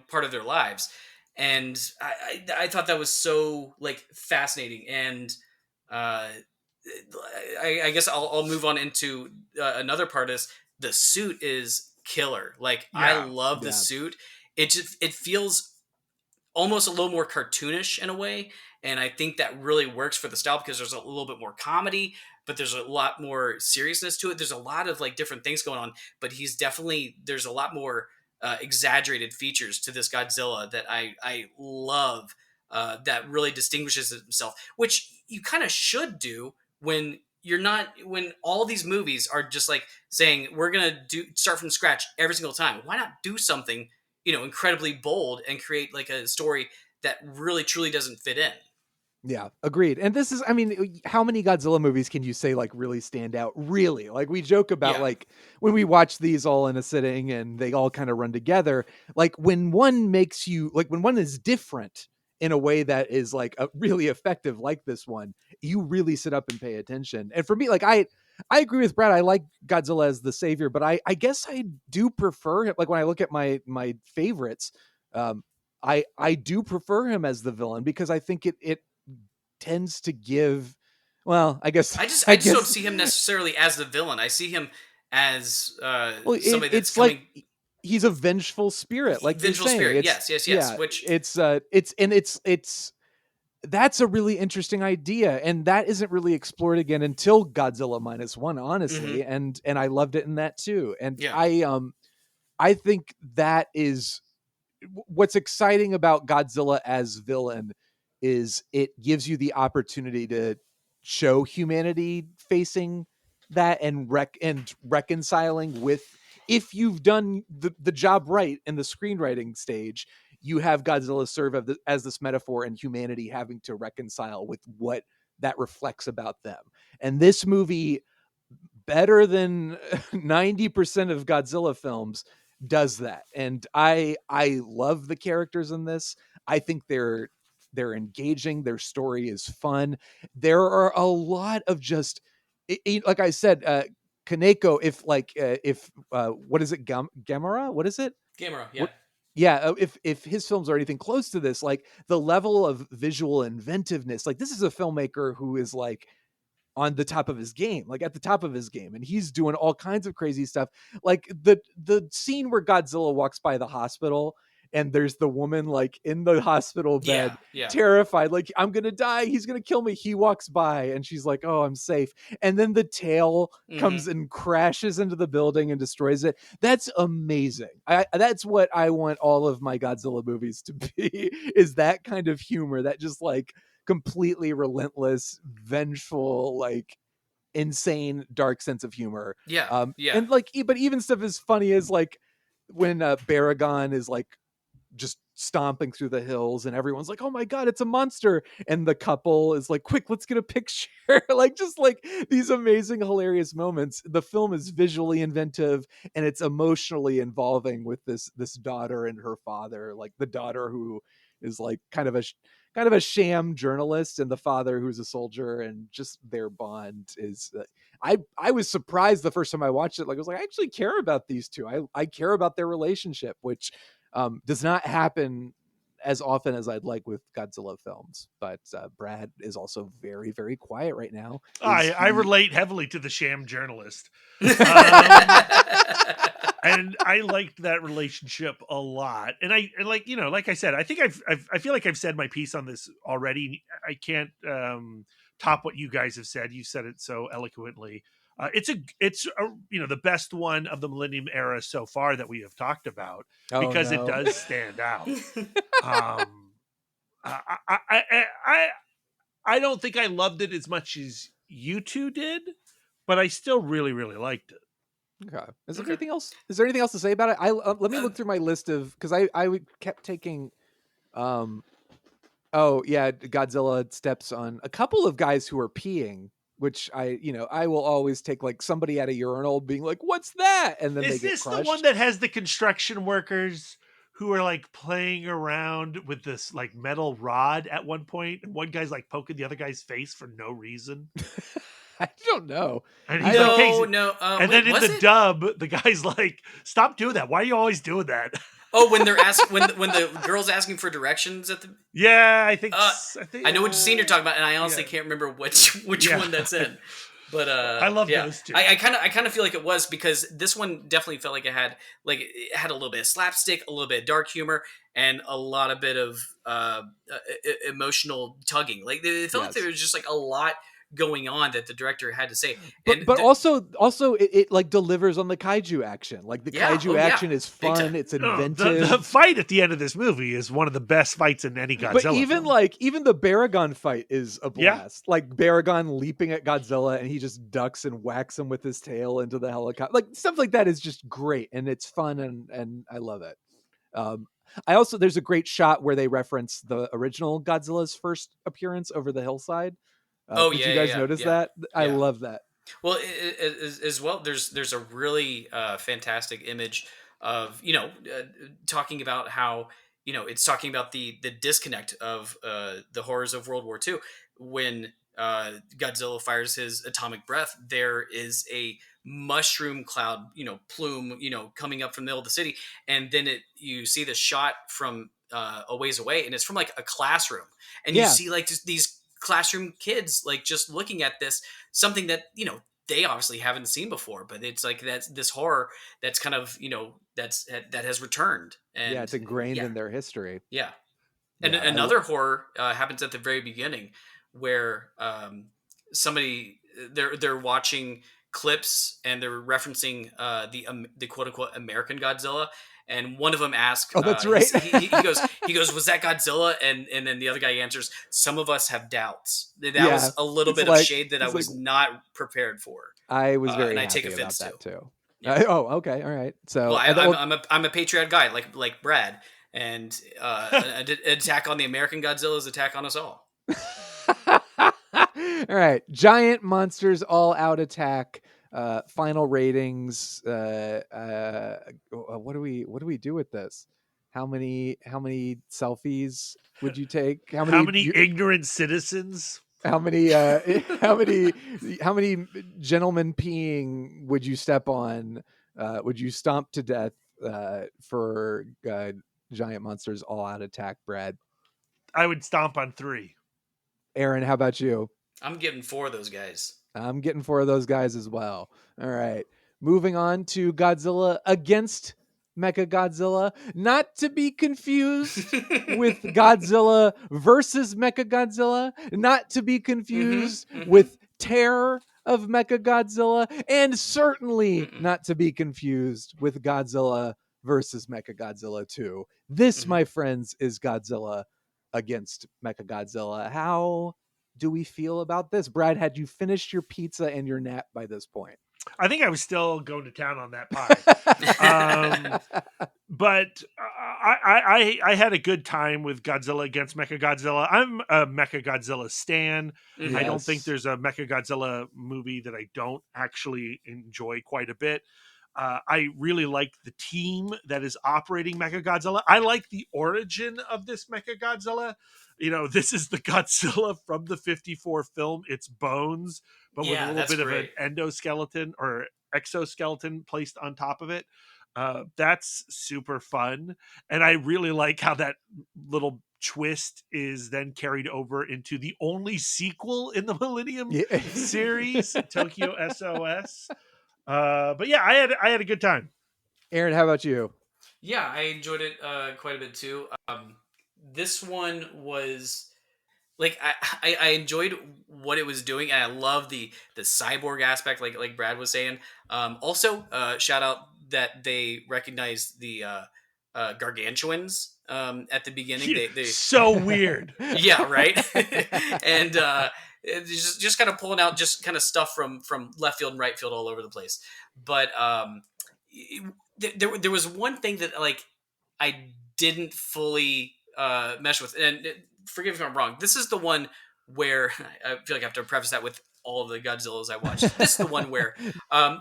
part of their lives. And I thought that was so like fascinating. And I guess I'll move on into another part. Is the suit is killer. Like, I love the suit. It feels almost a little more cartoonish in a way, and I think that really works for the style, because there's a little bit more comedy, but there's a lot more seriousness to it. There's a lot of like different things going on, but there's a lot more exaggerated features to this Godzilla that I love, that really distinguishes himself, which you kind of should do when when all these movies are just like saying, we're gonna start from scratch every single time. Why not do something incredibly bold and create like a story that really truly doesn't fit in? Yeah, agreed. And this is, I mean, how many Godzilla movies can you say like really stand out? Really? Like, we joke about like when we watch these all in a sitting and they all kind of run together, like when one makes you, like when one is different in a way that is like really effective, like this one, you really sit up and pay attention. And for me, like I agree with Brad. I like Godzilla as the savior, but I guess I do prefer him. Like when I look at my favorites, I do prefer him as the villain, because I think it tends to give, well, I guess I just don't see him necessarily as the villain. I see him as somebody that's coming. Like he's a vengeful spirit, like vengeful you're saying. spirit. Yes. Which it's that's a really interesting idea, and that isn't really explored again until Godzilla -1, honestly. And I loved it in that too. And I think that is what's exciting about Godzilla as villain, is it gives you the opportunity to show humanity facing that and reconciling with, if you've done the job right in the screenwriting stage, you have Godzilla serve as this metaphor, and humanity having to reconcile with what that reflects about them. And this movie, better than 90% of Godzilla films, does that. And I love the characters in this. I think they're engaging. Their story is fun. There are a lot of just, like I said, Kaneko, if what is it, Gamera? What is it? Gamera, yeah. Yeah, if his films are anything close to this, like the level of visual inventiveness, like this is a filmmaker who is like on the top of his game, like at the top of his game, and he's doing all kinds of crazy stuff. Like the scene where Godzilla walks by the hospital, and there's the woman like in the hospital bed, terrified, like, I'm gonna die, he's gonna kill me. He walks by and she's like, oh, I'm safe. And then the tail comes and crashes into the building and destroys it. That's amazing. That's what I want all of my Godzilla movies to be, is that kind of humor, that just like completely relentless, vengeful, like insane, dark sense of humor. And like, but even stuff as funny as like when Baragon is like just stomping through the hills and everyone's like, oh my god, it's a monster, and the couple is like, quick, let's get a picture. Like, just like these amazing, hilarious moments. The film is visually inventive, and it's emotionally involving with this daughter and her father, like the daughter who is like kind of a sham journalist, and the father who's a soldier, and just their bond is I was surprised the first time I watched it. Like, I was like, I actually care about these two. I care about their relationship, which does not happen as often as I'd like with Godzilla films. But Brad is also very, very quiet right now. I relate heavily to the sham journalist. And I liked that relationship a lot. And I like, like I said, I think I feel like I've said my piece on this already. I can't top what you guys have said. You said it so eloquently. It's the best one of the Millennium era so far that we have talked about, because it does stand out. I don't think I loved it as much as you two did, but I still really, really liked it. Okay. Is there anything else? Is there anything else to say about it? Let me look through my list of, because I kept taking, oh yeah, Godzilla steps on a couple of guys who are peeing, which I will always take like somebody at a urinal being like, "What's that?" and then they Is get this crushed. the one that has the construction workers who are like playing around with this like metal rod at one point, and one guy's like poking the other guy's face for no reason? I don't know. And he's like, "Hey," no. and then in the dub, the guy's like, "Stop doing that! Why are you always doing that?" Oh, when they're when the girl's asking for directions at the Yeah, I think I know which scene you're talking about, and I honestly can't remember which one that's in. But I love those two. I kind of feel like it was, because this one definitely felt like it had a little bit of slapstick, a little bit of dark humor, and a lot of bit of emotional tugging. Like it felt like there was just like a lot going on that the director had to say. But also it like delivers on the kaiju action. Like the kaiju action is fun. It's inventive. The fight at the end of this movie is one of the best fights in any Godzilla. But even film. even the Baragon fight is a blast. Like Baragon leaping at Godzilla and he just ducks and whacks him with his tail into the helicopter. Like stuff like that is just great, and it's fun, and I love it. There's a great shot where they reference the original Godzilla's first appearance over the hillside. Did you guys notice that? I love that. Well, as well, there's a really fantastic image of talking about how it's talking about the disconnect of the horrors of World War II. When Godzilla fires his atomic breath, there is a mushroom cloud, plume, coming up from the middle of the city, and then you see the shot from a ways away, and it's from like a classroom, and you see like just these classroom kids like just looking at this, something that they obviously haven't seen before, but it's like that's this horror that's kind of that has returned, and it's ingrained in their history. And another horror happens at the very beginning, where somebody they're watching clips and they're referencing the quote unquote American Godzilla. And one of them asks, "Oh, that's right." he goes, "Was that Godzilla?" And then the other guy answers, "Some of us have doubts." That was a little bit of shade that I was not prepared for. I was very and happy I take offense about that too. Yeah. Okay, all right. So I'm a patriot guy like Brad, and an attack on the American Godzilla is attack on us all. All right, giant monsters all out attack. Final ratings. What do we do with this? How many selfies would you take? How many ignorant citizens? How many gentlemen peeing would you step on? Would you stomp to death for giant monsters all out attack, Brad? I would stomp on 3. Aaron, how about you? I'm getting 4 of those guys. I'm getting 4 of those guys as well. All right. Moving on to Godzilla against Mechagodzilla. Not to be confused with Godzilla versus Mechagodzilla. Not to be confused with Terror of Mechagodzilla. And certainly not to be confused with Godzilla versus Mechagodzilla 2. This, my friends, is Godzilla against Mechagodzilla. How do we feel about this? Brad, had you finished your pizza and your nap by this point? I think I was still going to town on that pie. But I had a good time with Godzilla against Mechagodzilla. I'm a Mechagodzilla stan. Yes. I don't think there's a Mechagodzilla movie that I don't actually enjoy quite a bit. I really like the team that is operating Mechagodzilla. I like the origin of this Mechagodzilla. This is the Godzilla from the 54 film. It's bones, but with a little bit of an endoskeleton or exoskeleton placed on top of it. That's super fun. And I really like how that little twist is then carried over into the only sequel in the Millennium series, Tokyo SOS. But yeah, I had a good time. Aaron, how about you? Yeah, I enjoyed it quite a bit too. This one was like I enjoyed what it was doing, and I love the cyborg aspect, like Brad was saying. Also, shout out that they recognized the gargantuans at the beginning. They so weird. Yeah, right. And just kind of pulling out just kind of stuff from left field and right field all over the place. but there was one thing that like I didn't fully mesh with, and forgive me if I'm wrong. This is the one where I feel like I have to preface that with all of the Godzillas I watched. This is the one where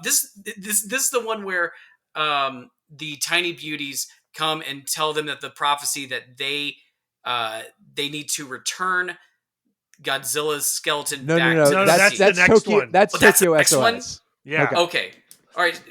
this is the one where the tiny beauties come and tell them that the prophecy that they need to return Godzilla's skeleton back to No, the that's sea. the next Tokyo, one. That's That's the Tokyo next one? SOS. Yeah. Okay. All right.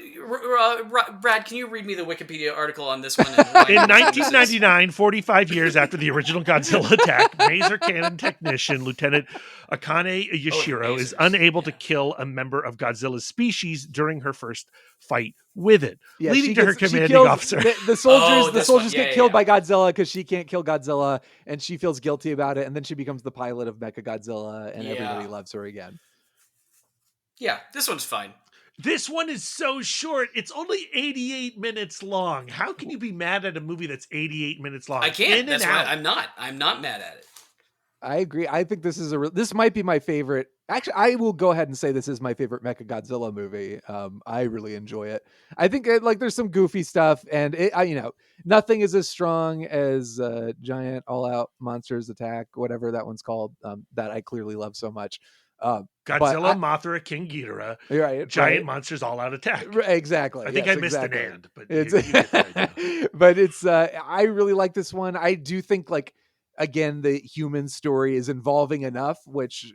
Brad, can you read me the Wikipedia article on this one? In 1999, 45 years after the original Godzilla attack, Maser Cannon technician Lieutenant Akane Yashiro is unable to kill a member of Godzilla's species during her first fight with it, leading to her commanding officer. The soldiers get killed by Godzilla because she can't kill Godzilla, and she feels guilty about it, and then she becomes the pilot of Mechagodzilla, and everybody loves her again. Yeah, this one's fine. This one is so short. It's only 88 minutes long. How can you be mad at a movie that's 88 minutes long? I can't. That's why I'm not mad at it. I agree. I think this is this might be my favorite. Actually, I will go ahead and say this is my favorite Mechagodzilla movie. I really enjoy it. I think there's some goofy stuff, and nothing is as strong as Giant All-Out Monsters Attack, whatever that one's called. That I clearly love so much. Godzilla, Mothra, King Ghidorah, giant monsters all out attack. Exactly. I think I missed an and, but it's, you get the idea. But it's I really like this one. I do think again, the human story is involving enough, which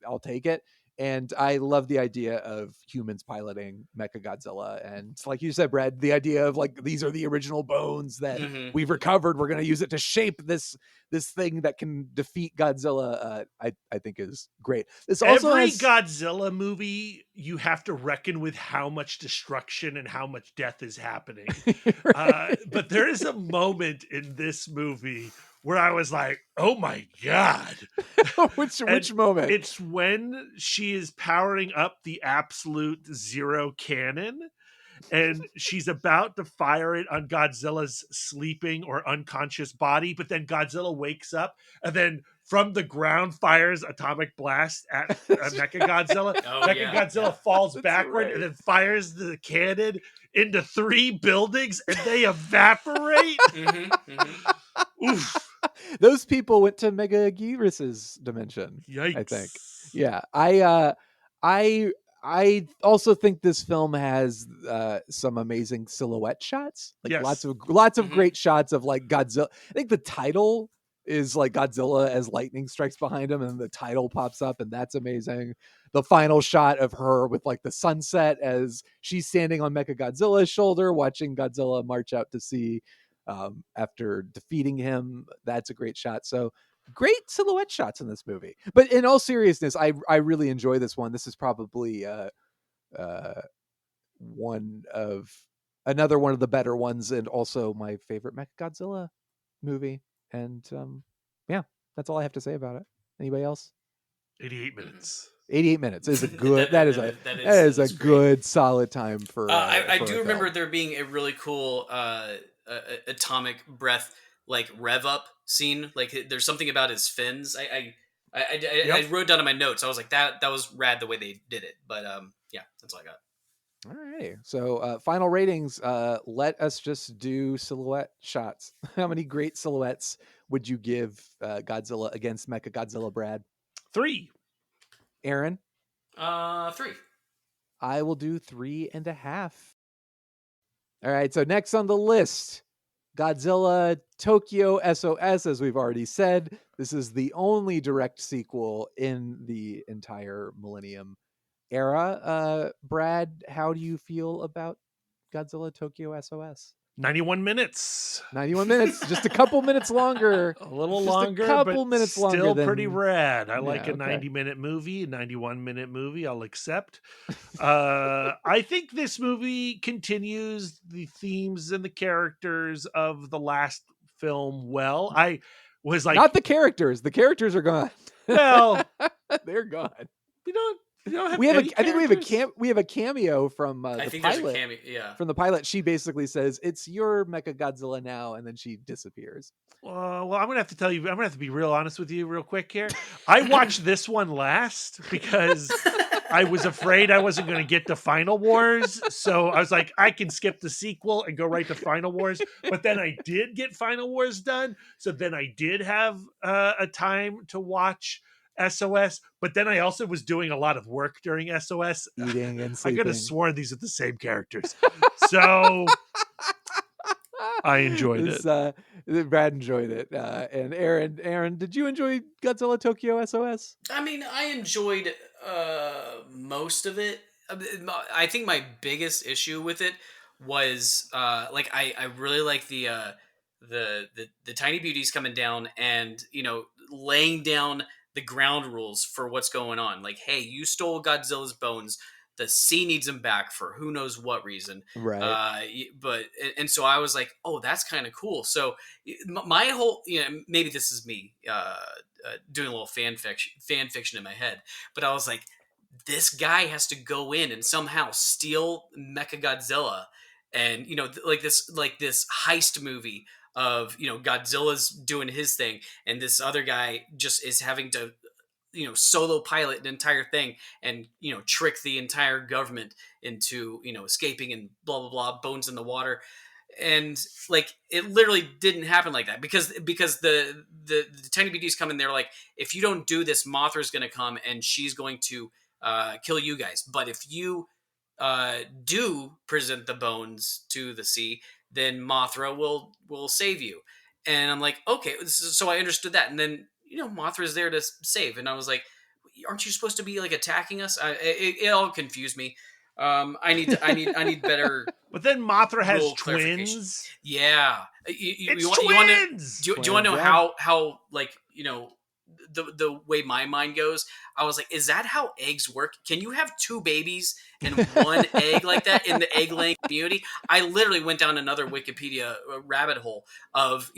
I'll take it. And I love the idea of humans piloting Mechagodzilla. And like you said, Brad, the idea of these are the original bones that we've recovered. We're going to use it to shape this thing that can defeat Godzilla. I think is great. This also Every Godzilla movie, you have to reckon with how much destruction and how much death is happening. Right. But there is a moment in this movie where I was like, oh my God. Which moment? It's when she is powering up the Absolute Zero cannon and she's about to fire it on Godzilla's sleeping or unconscious body, but then Godzilla wakes up and then from the ground fires atomic blast at Mechagodzilla. Mechagodzilla falls backward and then fires the cannon into 3 buildings and they evaporate. Oof. Those people went to Megaguirus's dimension. Yikes. I think. Yeah. I also think this film has some amazing silhouette shots. Lots of great shots of Godzilla. I think the title is Godzilla as lightning strikes behind him, and the title pops up, and that's amazing. The final shot of her with the sunset as she's standing on Mechagodzilla's shoulder, watching Godzilla march out to sea. After defeating him, that's a great shot. So great silhouette shots in this movie. But in all seriousness, I really enjoy this one. This is probably another one of the better ones, and also my favorite Mechagodzilla movie. And that's all I have to say about it. Anybody else? 88 minutes. 88 minutes is a good. that is a good solid time for. I do remember there being a really cool atomic breath rev up scene. There's something about his fins. I wrote down in my notes. I was like, that was rad the way they did it. But that's all I got. All right. So final ratings. Let us just do silhouette shots. How many great silhouettes would you give Godzilla against Mechagodzilla, Brad? 3. Aaron? 3. I will do 3.5. All right, so next on the list, Godzilla Tokyo SOS, as we've already said. This is the only direct sequel in the entire Millennium era. Brad, how do you feel about Godzilla Tokyo SOS? 91 minutes. 91 minutes, just a couple minutes longer. A little longer, but still pretty rad. I like a 90-minute movie, a 91-minute movie. I'll accept. I think this movie continues the themes and the characters of the last film well. I was like... Not the characters. The characters are gone. Well... They're gone. You don't have I think we have a cameo from the pilot. From the pilot, she basically says, "It's your Mechagodzilla now," and then she disappears. Well, I'm gonna have to tell you. I'm gonna have to be real honest with you, real quick here. I watched this one last because I was afraid I wasn't going to get to Final Wars, so I was like, I can skip the sequel and go right to Final Wars. But then I did get Final Wars done, so then I did have a time to watch SOS. But then I also was doing a lot of work during SOS, Eating and I sleeping. could have sworn these are the same characters, so I enjoyed it. Brad enjoyed it, and Aaron, did you enjoy Godzilla Tokyo SOS? I mean, I enjoyed most of it. I think my biggest issue with it was like I really like the tiny beauties coming down and laying down the ground rules for what's going on. Like, hey, you stole Godzilla's bones. The sea needs them back for who knows what reason. Right. And so I was like, oh, that's kind of cool. So my whole, maybe this is me doing a little fan fiction in my head, but I was like, this guy has to go in and somehow steal Mechagodzilla, and like this heist movie of Godzilla's doing his thing, and this other guy just is having to solo pilot an entire thing and trick the entire government into escaping and blah blah blah, bones in the water. And like it literally didn't happen like that because the tiny BDs come in, they're like, if you don't do this, Mothra's going to come and she's going to kill you guys. But if you do present the bones to the sea, then Mothra will save you. And I'm like, okay, so I understood that. And then Mothra's there to save, and I was like, aren't you supposed to be like attacking us? It all confused me. I need better. But then Mothra has twins. Yeah, it's twins. Do you want to know how like the way my mind goes? I was like, is that how eggs work? Can you have two babies and one egg like that in the egg laying community? I literally went down another Wikipedia rabbit hole of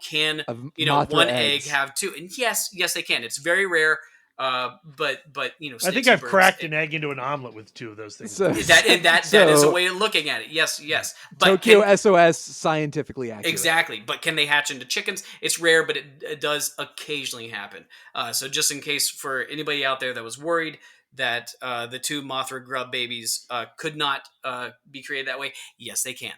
can one egg have two? And yes, they can. It's very rare. But I think I've cracked an egg into an omelet with two of those things. That is a way of looking at it. Yes. But Tokyo SOS scientifically accurate. Exactly. But can they hatch into chickens? It's rare, but it does occasionally happen. So just in case for anybody out there that was worried that the two Mothra grub babies could not be created that way, yes, they can.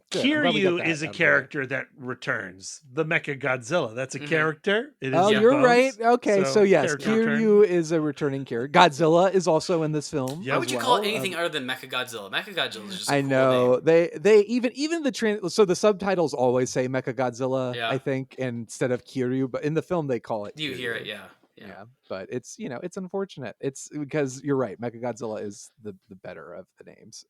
Kiryu is a character that returns. The Mechagodzilla. That's a character. It is you're bones. right. Okay, so yes, Kiryu is a returning character. Godzilla is also in this film. How would you call it anything other than Mechagodzilla? Mechagodzilla is just a cool know. name. They even so the subtitles always say Mechagodzilla, I think, instead of Kiryu, but in the film they call it You Kiryu. hear it, yeah. But it's it's unfortunate. It's because you're right. Mechagodzilla is the better of the names.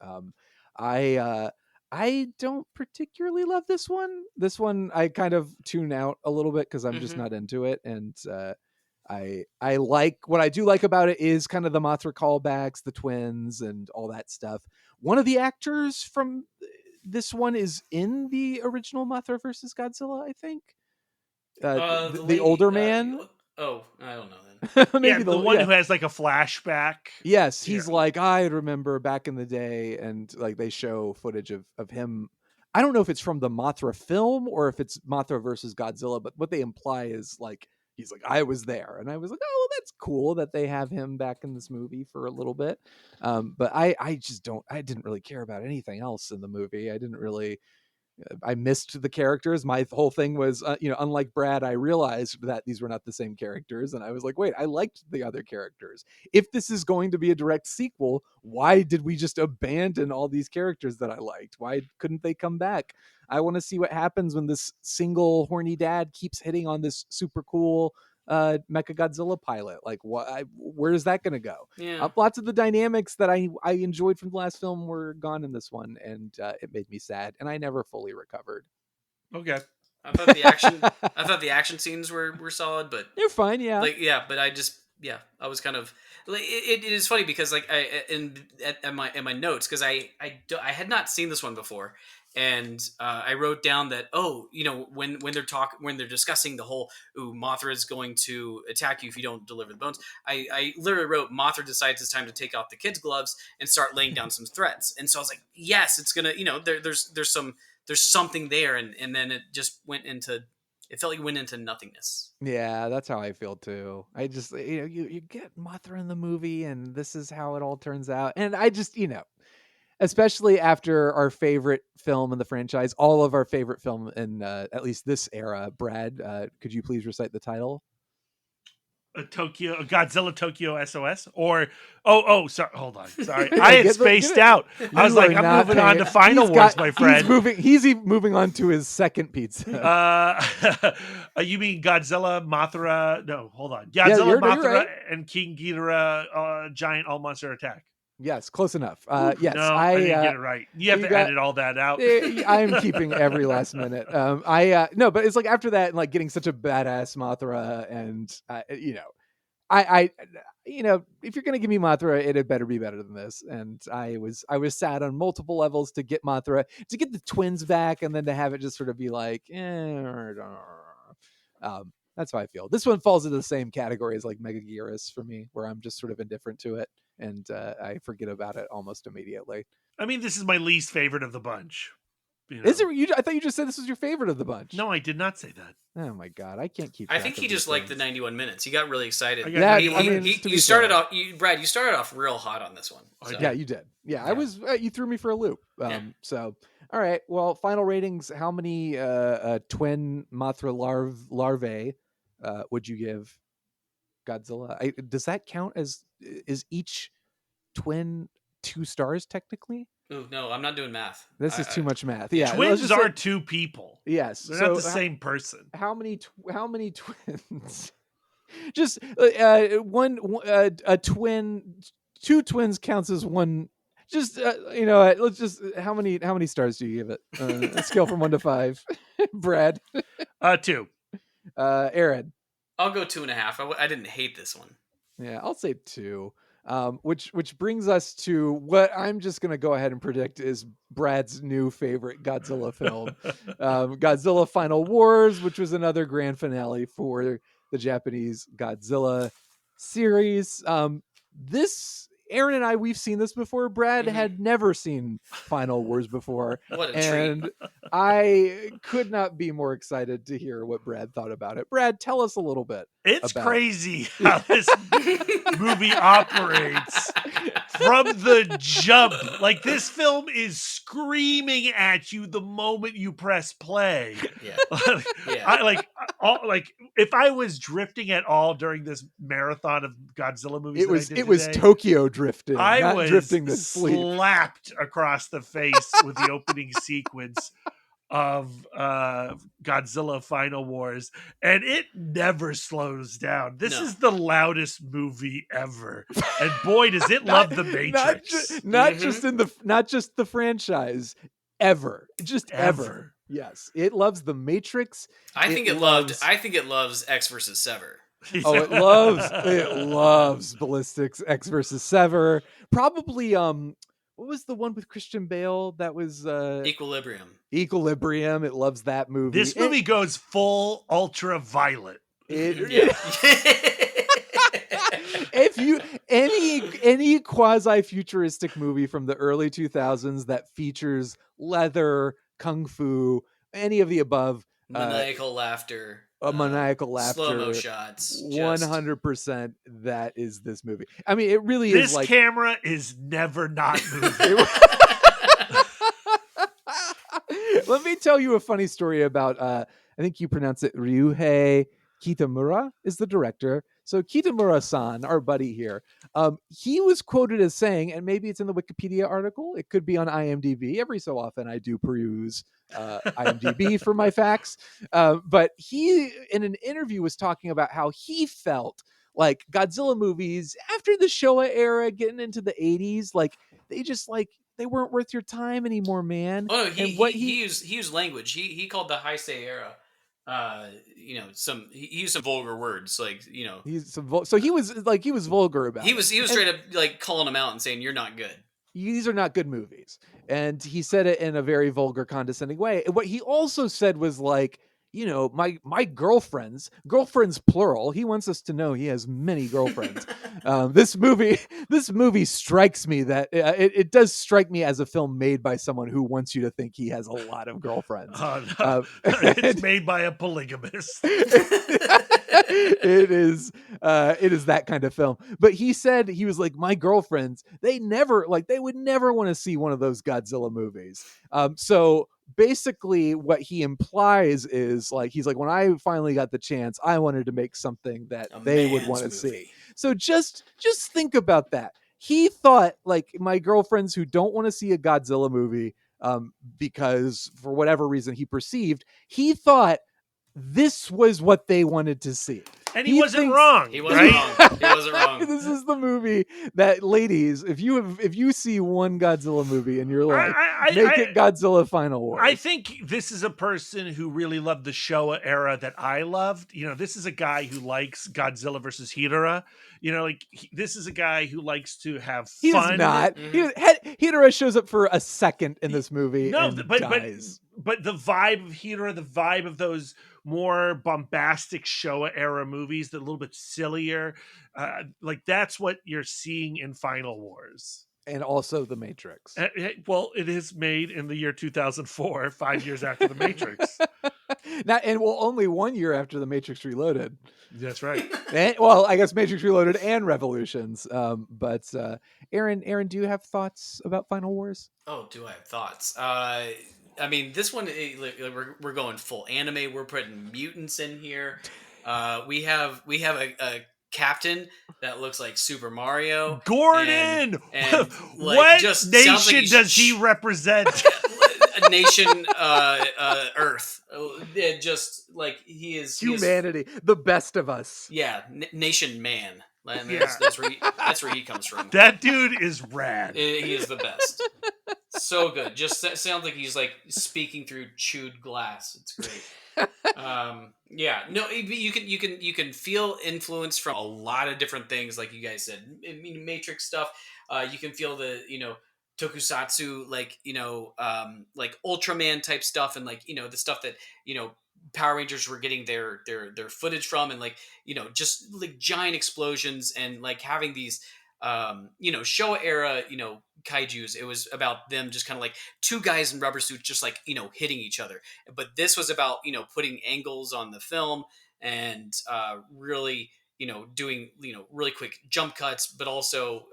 I don't particularly love this one. This one I kind of tune out a little bit because I'm just not into it. And I like what I do like about it is kind of the Mothra callbacks, the twins, and all that stuff. One of the actors from this one is in the original Mothra versus Godzilla, I think. The older man. I don't know then. Maybe the one who has like a flashback. Yes, he's like, I remember back in the day, and like they show footage of him. I don't know if it's from the Mothra film or if it's Mothra versus Godzilla, but what they imply is like he's like, I was there, and I was like, oh, that's cool that they have him back in this movie for a little bit. But I didn't really care about anything else in the movie. I missed the characters. My whole thing was, unlike Brad, I realized that these were not the same characters. And I was like, wait, I liked the other characters. If this is going to be a direct sequel, why did we just abandon all these characters that I liked? Why couldn't they come back? I want to see what happens when this single horny dad keeps hitting on this super cool Mechagodzilla pilot. Like, where is that going to go? Yeah. Lots of the dynamics that I enjoyed from the last film were gone in this one, and it made me sad, and I never fully recovered. Okay. I thought the action scenes were solid, but they're fine. Yeah. But I was kind of like, it is funny because like in my notes, because I had not seen this one before. And I wrote down that when they're discussing the whole Mothra is going to attack you if you don't deliver the bones. I literally wrote Mothra decides it's time to take off the kids' gloves and start laying down some threats. And so I was like, yes, it's gonna there's something there, and then it just went into It felt like it went into nothingness. Yeah, that's how I feel too. I just, you get Mothra in the movie, and this is how it all turns out. And I just, especially after our favorite film in the franchise, all of our favorite film in at least this era. Brad, could you please recite the title? Godzilla Tokyo SOS, or sorry, hold on, sorry, I had spaced out. I was like, I'm moving on to Final Wars, my friend. He's moving on to his second pizza. You mean Godzilla, Mothra? No, hold on. Godzilla, Mothra, right. And King Ghidorah, giant all monster attack. Yes, close enough. Yes, no, I didn't get it right. You have to edit all that out. I'm keeping every last minute. No, but it's like after that, and like getting such a badass Mothra, and I if you're gonna give me Mothra, it had better be better than this. And I was sad on multiple levels to get Mothra, to get the twins back, and then to have it just sort of be like, that's how I feel. This one falls into the same category as like Megaguirus for me, where I'm just sort of indifferent to it. And I forget about it almost immediately. I mean, this is my least favorite of the bunch. Is it? I thought you just said this was your favorite of the bunch. No, I did not say that. Oh my god, I can't keep. I think he just liked the 91 minutes. He got really excited. You started off, Brad. You started off real hot on this one. So. Yeah, you did. Yeah, I was. You threw me for a loop. So, all right. Well, final ratings. How many twin Mothra larvae would you give Godzilla? Does that count as? Is each twin 2 stars technically? Ooh, no, I'm not doing math. This is too much math. Yeah, twins are 2 people. Yes, they're not the same person. How many twins? Just a twin. 2 twins counts as one. Just let's just how many stars do you give it? A scale from 1 to 5. Brad, 2. Aaron, I'll go 2.5. I didn't hate this one. Yeah, I'll say 2. Which brings us to what I'm just going to go ahead and predict is Brad's new favorite Godzilla film, Godzilla Final Wars, which was another grand finale for the Japanese Godzilla series. Aaron and I, we've seen this before. Brad had never seen Final Wars before. What a and treat. I could not be more excited to hear what Brad thought about it. Brad, tell us a little bit. It's crazy how this movie operates from the jump. Like, this film is screaming at you the moment you press play. Yeah. If I was drifting at all during this marathon of Godzilla movies, it was Tokyo drifting. I was drifting to sleep. Slapped across the face with the opening sequence of Godzilla Final Wars, and it never slows down. This is the loudest movie ever, and boy, does it love the Matrix. Not just the franchise, ever. Yes, it loves the Matrix. I think it loves X versus Sever. Oh, it loves Ballistics X versus Sever. Probably what was the one with Christian Bale that was Equilibrium. It loves that movie. This movie goes full ultraviolet. If you any quasi-futuristic movie from the early 2000s that features leather, kung fu, any of the above, maniacal laughter, slow-mo shots, 100%, that is this movie. I mean, it really is. This like, camera is never not moving. Let me tell you a funny story about I think you pronounce it Ryuhei Kitamura is the director. So Kitamura-san, our buddy here, he was quoted as saying, and maybe it's in the Wikipedia article, it could be on IMDb. Every so often I do peruse IMDb for my facts. But he, in an interview, was talking about how he felt like Godzilla movies after the Showa era, getting into the 80s, like they just like, they weren't worth your time anymore, man. Oh, he used language. He called the Heisei era. He used some vulgar words, like, so he was vulgar about it. He was straight up like calling them out and saying, "You're not good. These are not good movies." And he said it in a very vulgar, condescending way. And what he also said was like, my girlfriends plural. He wants us to know he has many girlfriends. This movie strikes me that it does strike me as a film made by someone who wants you to think he has a lot of girlfriends. Oh, no. It's made by a polygamist. It is that kind of film. But he said, he was like, my girlfriends, they would never want to see one of those Godzilla movies. So basically what he implies is like, he's like, when I finally got the chance, I wanted to make something that they would want to see. So just think about that. He thought, like, my girlfriends who don't want to see a Godzilla movie, because for whatever reason he thought this was what they wanted to see. And he wasn't wrong. He wasn't wrong. He wasn't wrong. This is the movie that, ladies, if you see one Godzilla movie and you're like, make it Godzilla Final Wars. I think this is a person who really loved the Showa era that I loved. This is a guy who likes Godzilla versus Ghidorah. This is a guy who likes to have fun. He does not. Ghidorah shows up for a second in this movie and dies. But the vibe of Ghidorah, the vibe of those more bombastic Showa era movies, that a little bit sillier, that's what you're seeing in Final Wars. And also The Matrix. Well, it is made in the year 2004, 5 years after The Matrix. Only 1 year after The Matrix Reloaded. That's right. I guess Matrix Reloaded and Revolutions. But Aaron, do you have thoughts about Final Wars? Oh, do I have thoughts? I mean, this one, we're going full anime. We're putting mutants in here. We have a captain that looks like Super Mario. Gordon! And what nation does he represent? A nation, Earth. Just like he is humanity, the best of us. Yeah, nation man. That's where he comes from. That dude is rad. He is the best. So good. Just sounds like he's like speaking through chewed glass. It's great. Yeah. No, you can feel influence from a lot of different things, like you guys said. I mean, Matrix stuff. You can feel the tokusatsu, like Ultraman type stuff, and the stuff that Power Rangers were getting their footage from, and just like giant explosions and like having these Showa era kaijus. It was about them just kind of like two guys in rubber suits just like hitting each other. But this was about putting angles on the film and really doing really quick jump cuts, but also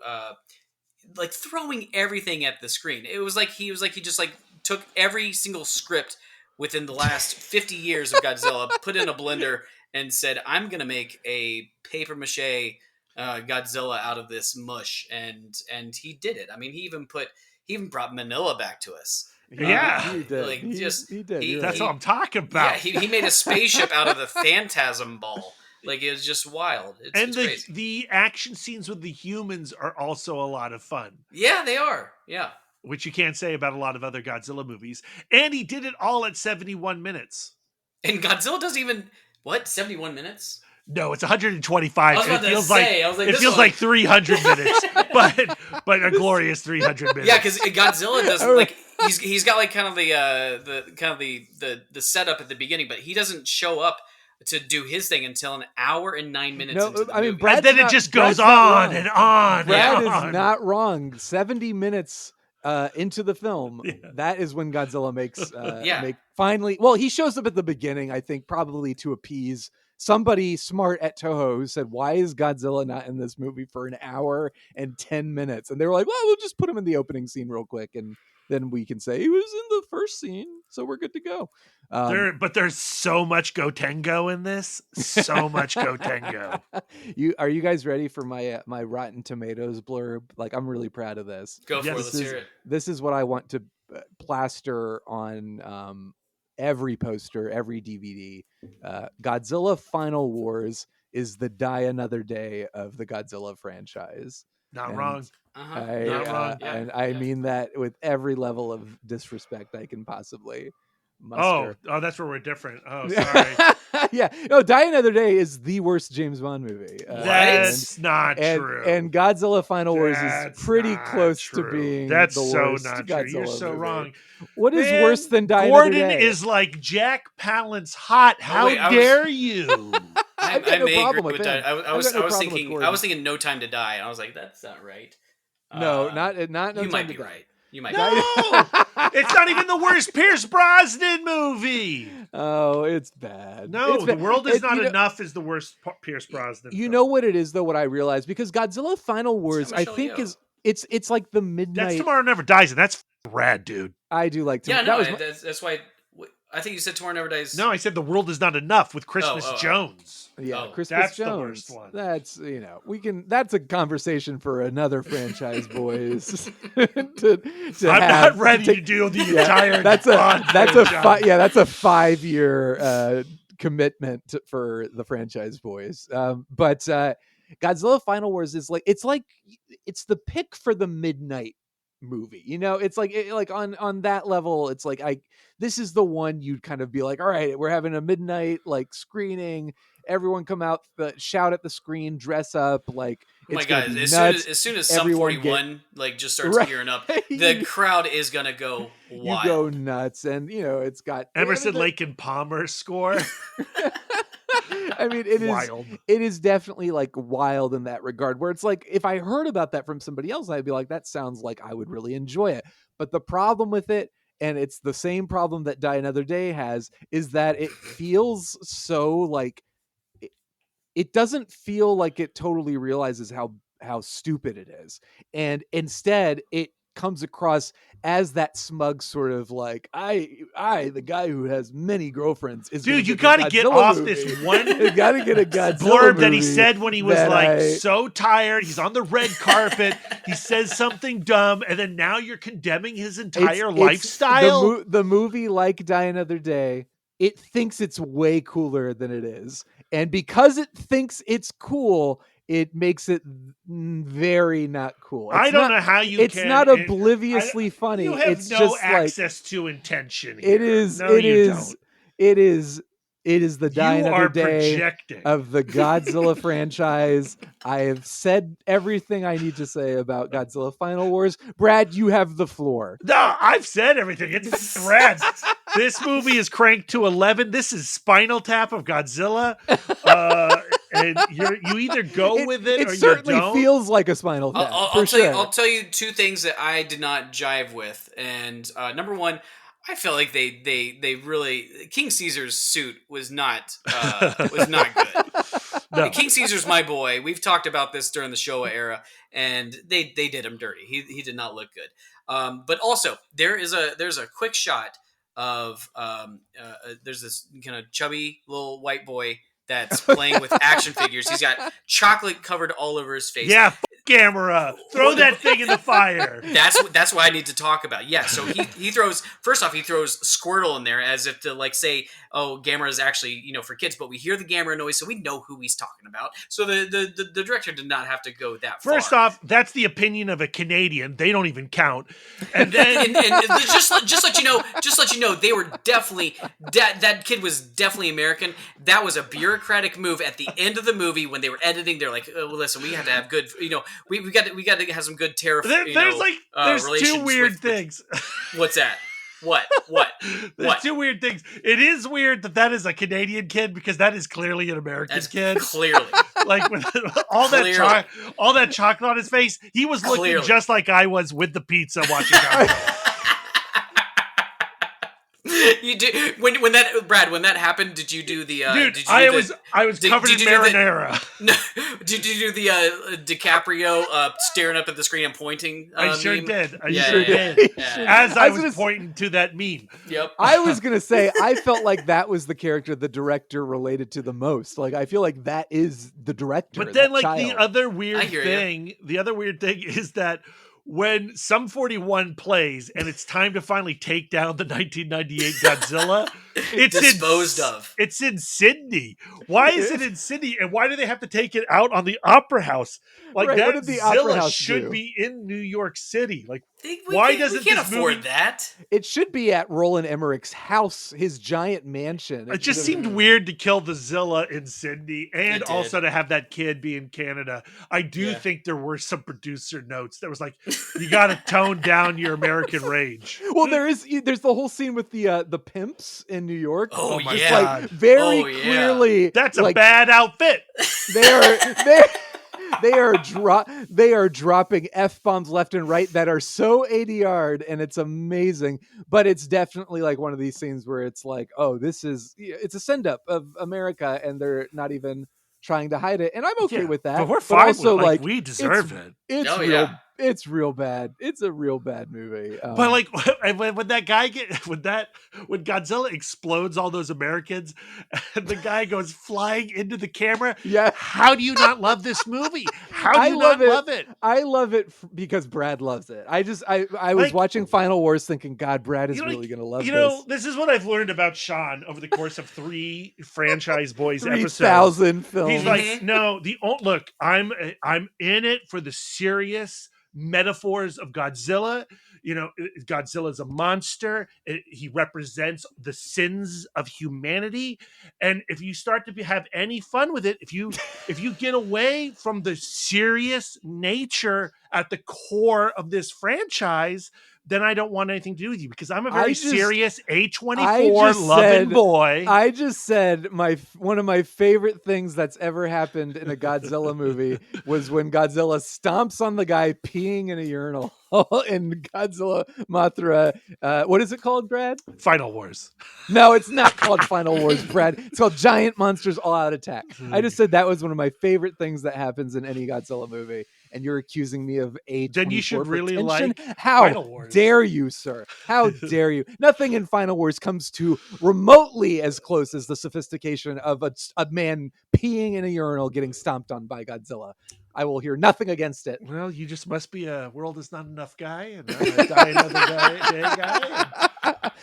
like throwing everything at the screen. It was like he just like took every single script within the last 50 years of Godzilla, put in a blender, and said, I'm going to make a paper mache Godzilla out of this mush. And he did it. I mean, he even brought Manila back to us. Yeah. He did. He did. That's what I'm talking about. Yeah, he made a spaceship out of the Phantasm Ball. Like, it was just wild. It's crazy. The action scenes with the humans are also a lot of fun. Yeah, they are. Yeah. Which you can't say about a lot of other Godzilla movies. And he did it all at 71 minutes. And Godzilla doesn't even... What? 71 minutes? No, it's 125. It feels like 300 minutes, but a glorious 300 minutes. Yeah, because Godzilla doesn't like he's got like kind of the setup at the beginning, but he doesn't show up to do his thing until an hour and 9 minutes. No, into the I mean, movie. And then it just goes on and on. Brad and on. is not wrong. 70 minutes into the film, that is when Godzilla makes finally. Well, he shows up at the beginning, I think, probably to appease somebody smart at Toho who said, why is Godzilla not in this movie for an hour and 10 minutes? And they were like, well, we'll just put him in the opening scene real quick, and then we can say he was in the first scene, so we're good to go. But there's so much Gotengo in this. So much Gotengo. Are you guys ready for my Rotten Tomatoes blurb? Like, I'm really proud of this. Go for it. Let's hear it. This is what I want to plaster on every poster, every DVD. Godzilla Final Wars is the Die Another Day of the Godzilla franchise. Not wrong. And I mean that with every level of disrespect I can possibly Musker. Oh, that's where we're different. Oh, sorry. Yeah, no, Die Another Day is the worst James Bond movie. That's not true. And Godzilla Final Wars is That's pretty not close true. to being That's the so worst not Godzilla true. You're so movie. wrong. What is Man, worse than Die Gordon Another Day? is like Jack Palance hot. How dare you? I no may problem agree with with that. him. I was I've got no problem with thinking Gordon. No Time to Die, and I was like, that's not right. No, not No You Time might to be Die. right. You might. No, it's not even the worst Pierce Brosnan movie. Oh, it's bad. No, It's The bad. World Is Not You know- Enough is the worst Pierce Brosnan. You film. know what it is though? What I realized, because Godzilla Final Wars, I Michelle think Yeoh. it's like the midnight. That's Tomorrow Never Dies, and that's rad, dude. I do like. Yeah, that no, was that's why. I think you said Tomorrow Never Dies. No, I said The World Is Not Enough with Christmas Jones. Yeah, Oh, Christmas that's Jones. the worst one. That's that's a conversation for another franchise, boys. I'm not ready to do the entire. That's Bond a 5-year commitment for the franchise, boys. But Godzilla Final Wars is it's the pick for the midnight movie. It's like on that level, it's like this is the one you'd kind of be like, all right, we're having a midnight screening. Everyone come out, shout at the screen, dress up. Like, oh my it's gonna God! be As nuts. soon as Sum Everyone 41 just starts gearing up, the crowd is gonna go wild. You go nuts, and it's got Emerson, Lake and Palmer score. I mean, it is wild. It is definitely wild in that regard, where it's like, if I heard about that from somebody else, I'd be like, that sounds like I would really enjoy it. But the problem with it, and it's the same problem that Die Another Day has, is that it feels so it doesn't feel like it totally realizes how stupid it is. And instead it comes across as that smug sort of I the guy who has many girlfriends is dude, you got to get off movie. this one You got to get a Godzilla blurb that he movie said when he was that so tired. He's on the red carpet. He says something dumb, and then now you're condemning his entire lifestyle. The movie, like Die Another Day, it thinks it's way cooler than it is. And because it thinks it's cool, it makes it very not cool. I don't know how you it's can. not obliviously funny. You have it's no just access to intention here. It is. No, it you is. don't. It is. It is the Die You Another are Day projecting. of the Godzilla franchise. I have said everything I need to say about Godzilla Final Wars. Brad, you have the floor. No, I've said everything. It's rad. This movie is cranked to 11. This is Spinal Tap of Godzilla. And you either go with it or you don't. It certainly feels like a Spinal Tap. I'll tell you two things that I did not jive with. And number one, I feel like they really King Caesar's suit was not good. No. King Caesar's my boy. We've talked about this during the Showa era, and they did him dirty. He did not look good. But also there's a quick shot of there's this kind of chubby little white boy that's playing with action figures. He's got chocolate covered all over his face. Yeah, camera. Throw that thing in the fire. That's what I need to talk about. Yeah, so he throws Squirtle in there as if to say, oh, Gamera is actually for kids, but we hear the Gamera noise, so we know who he's talking about. So the director did not have to go that far. First off, that's the opinion of a Canadian. They don't even count. And then and just let you know, they were definitely that kid was definitely American. That was a bureaucratic move at the end of the movie when they were editing. They're like, oh, well, listen, we have to have good, we got to have some good tariff. There's two weird things. What's that? What? There's two weird things. It is weird that is a Canadian kid because that is clearly an American kid. Clearly. With all that chocolate on his face, he was looking just like I was with the pizza watching Godzilla. You do when that happened. Did you do the? I was covered in marinara. Did you do the DiCaprio staring up at the screen and pointing? I sure meme? did. I Yeah, sure yeah, did. yeah. As I was pointing to that meme. Yep. I was gonna say I felt like that was the character the director related to the most. I feel like that is the director. But then, child. the other weird thing is that when Sum 41 plays and it's time to finally take down the 1998 Godzilla, it's disposed of. It's in Sydney. Why is it in Sydney? And why do they have to take it out on the Opera House? What did the Opera House should do? be in New York City. Why doesn't we can't this afford movie... that? It should be at Roland Emmerich's house, his giant mansion. It just seemed weird to kill the Zilla in Sydney and It also did. to have that kid be in Canada. I do Yeah. think there were some producer notes that was like, you got to tone down your American rage. Well, there's the whole scene with the pimps in New York. Oh, my Just yeah. like very Oh, yeah. clearly. That's a like, bad outfit. they are dropping F-bombs left and right that are so ADR'd, and it's amazing. But it's definitely like one of these scenes where it's like, oh, it's a send-up of America, and they're not even trying to hide it. And I'm okay Yeah, with that. but we're fine also, with, like, we deserve it. It's Oh, real. yeah. It's real bad. It's a real bad movie. But like when that guy when Godzilla explodes all those Americans and the guy goes flying into the camera, yeah, how do you not love this movie? How do you love not love it? I love it because Brad loves it. I was Like, watching Final Wars thinking, God, Brad is you know, really gonna love you this. know, this is what I've learned about Shawn over the course of 3 Franchyze Boiz episodes. 3,000 films. He's like, no, look, I'm in it for the serious metaphors of Godzilla. You know, Godzilla's a monster. He represents the sins of humanity. And if you start to have any fun with it, if you get away from the serious nature at the core of this franchise, then I don't want anything to do with you, because I'm a very serious A24 loving boy. I just said one of my favorite things that's ever happened in a Godzilla movie was when Godzilla stomps on the guy peeing in a urinal in Godzilla Mothra. What is it called, Brad? Final Wars. No, it's not called Final Wars, Brad. It's called Giant Monsters All Out Attack. I just said that was one of my favorite things that happens in any Godzilla movie, and you're accusing me of A24 Then you should really pretension? like How Final Wars. dare you, sir? How dare you? Nothing in Final Wars comes to remotely as close as the sophistication of a man peeing in a urinal getting stomped on by Godzilla. I will hear nothing against it. Well, you just must be a world is not enough guy, and I'm a die another day guy.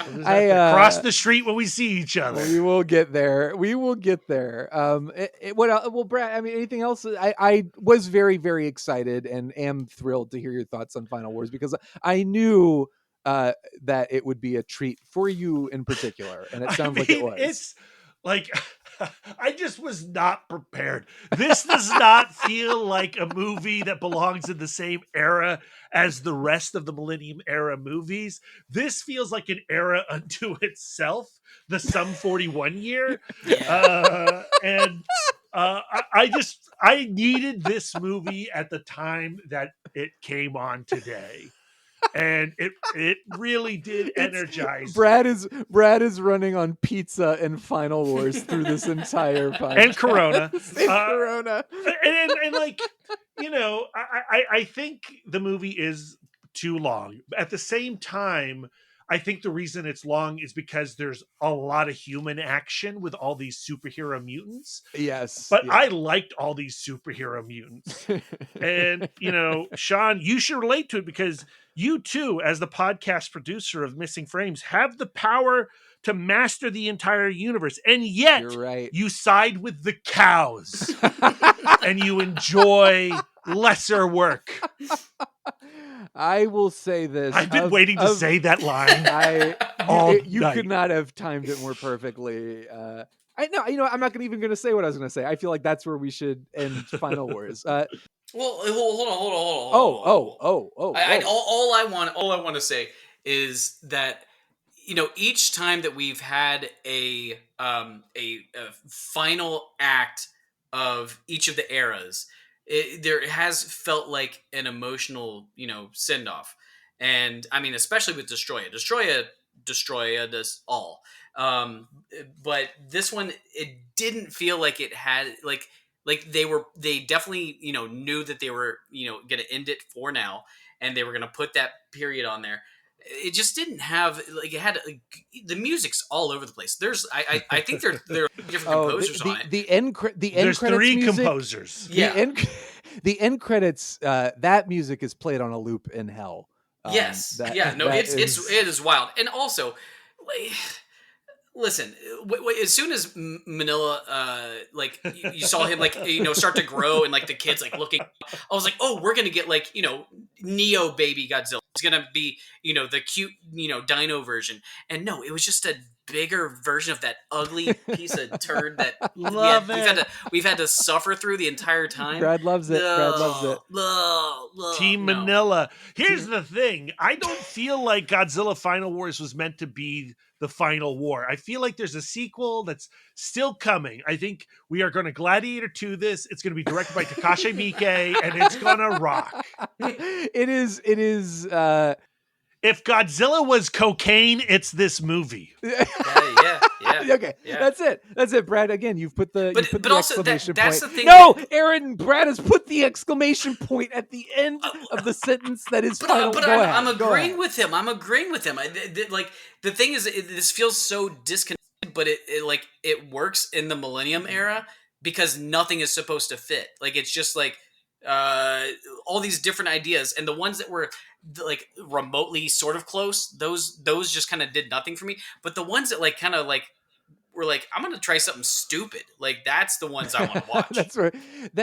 We'll just have to cross the street when we see each other. We will get there. We will get there. Well, Brad, I mean, anything else? I was very, very excited and am thrilled to hear your thoughts on Final Wars, because I knew that it would be a treat for you in particular, and it sounds like it was. It's like, I just was not prepared. This does not feel like a movie that belongs in the same era as the rest of the Millennium era movies. This feels like an era unto itself, the Sum 41 year. Yeah. I needed this movie at the time that it came on today. And it really did energize. Brad is running on pizza and Final Wars through this entire podcast. And Corona. Corona. And like, you know, I think the movie is too long. At the same time, I think the reason it's long is because there's a lot of human action with all these superhero mutants. Yes. But yeah. I liked all these superhero mutants. And, you know, Shawn, you should relate to it, because you too, as the podcast producer of Missing Frames, have the power to master the entire universe. And yet You're right. you side with the cows and you enjoy lesser work. I will say this. I've been waiting to say that line. You could not have timed it more perfectly. I'm not even going to say what I was going to say. I feel like that's where we should end Final Wars. Well, hold on. Oh. All I want to say is that, you know, each time that we've had a final act of each of the eras, there has felt like an emotional, you know, send off. And I mean, especially with Destroya does all. But this one, it didn't feel like it had like they definitely, you know, knew that they were, you know, going to end it for now, and they were going to put that period on there. It just didn't have, like, it had, like, the music's all over the place. I think there are different composers on it. The end There's credits 3 music, composers. Yeah. The end credits, that music is played on a loop in hell. Yes. It is wild. And also, Listen, as soon as Manila, like you saw him, like start to grow, and like the kids like looking, I was like, oh, we're gonna get like Neo baby Godzilla. It's gonna be the cute Dino version, and no, it was just a bigger version of that ugly piece of turd that we've had to suffer through the entire time. Brad loves it. Brad loves it. Team Manila. Here's the thing. I don't feel like Godzilla Final Wars was meant to be the final war. I feel like there's a sequel that's still coming. I think we are going to Gladiator 2 this. It's going to be directed by Takashi Miike, and it's going to rock. It is. If Godzilla was cocaine, it's this movie. Yeah. Okay, yeah. That's it, Brad. Again, you've put the also exclamation that's point. the thing. No, Aaron, Brad has put the exclamation point at the end of the sentence that is final. But I'm agreeing with him. I'm agreeing with him. Like the thing is, this feels so disconnected, but it works in the Millennium era because nothing is supposed to fit. Like it's just like all these different ideas, and the ones that were like remotely sort of close, those just kind of did nothing for me. But the ones that like kind of like were like, I'm gonna try something stupid, like that's the ones I want to watch. That's right.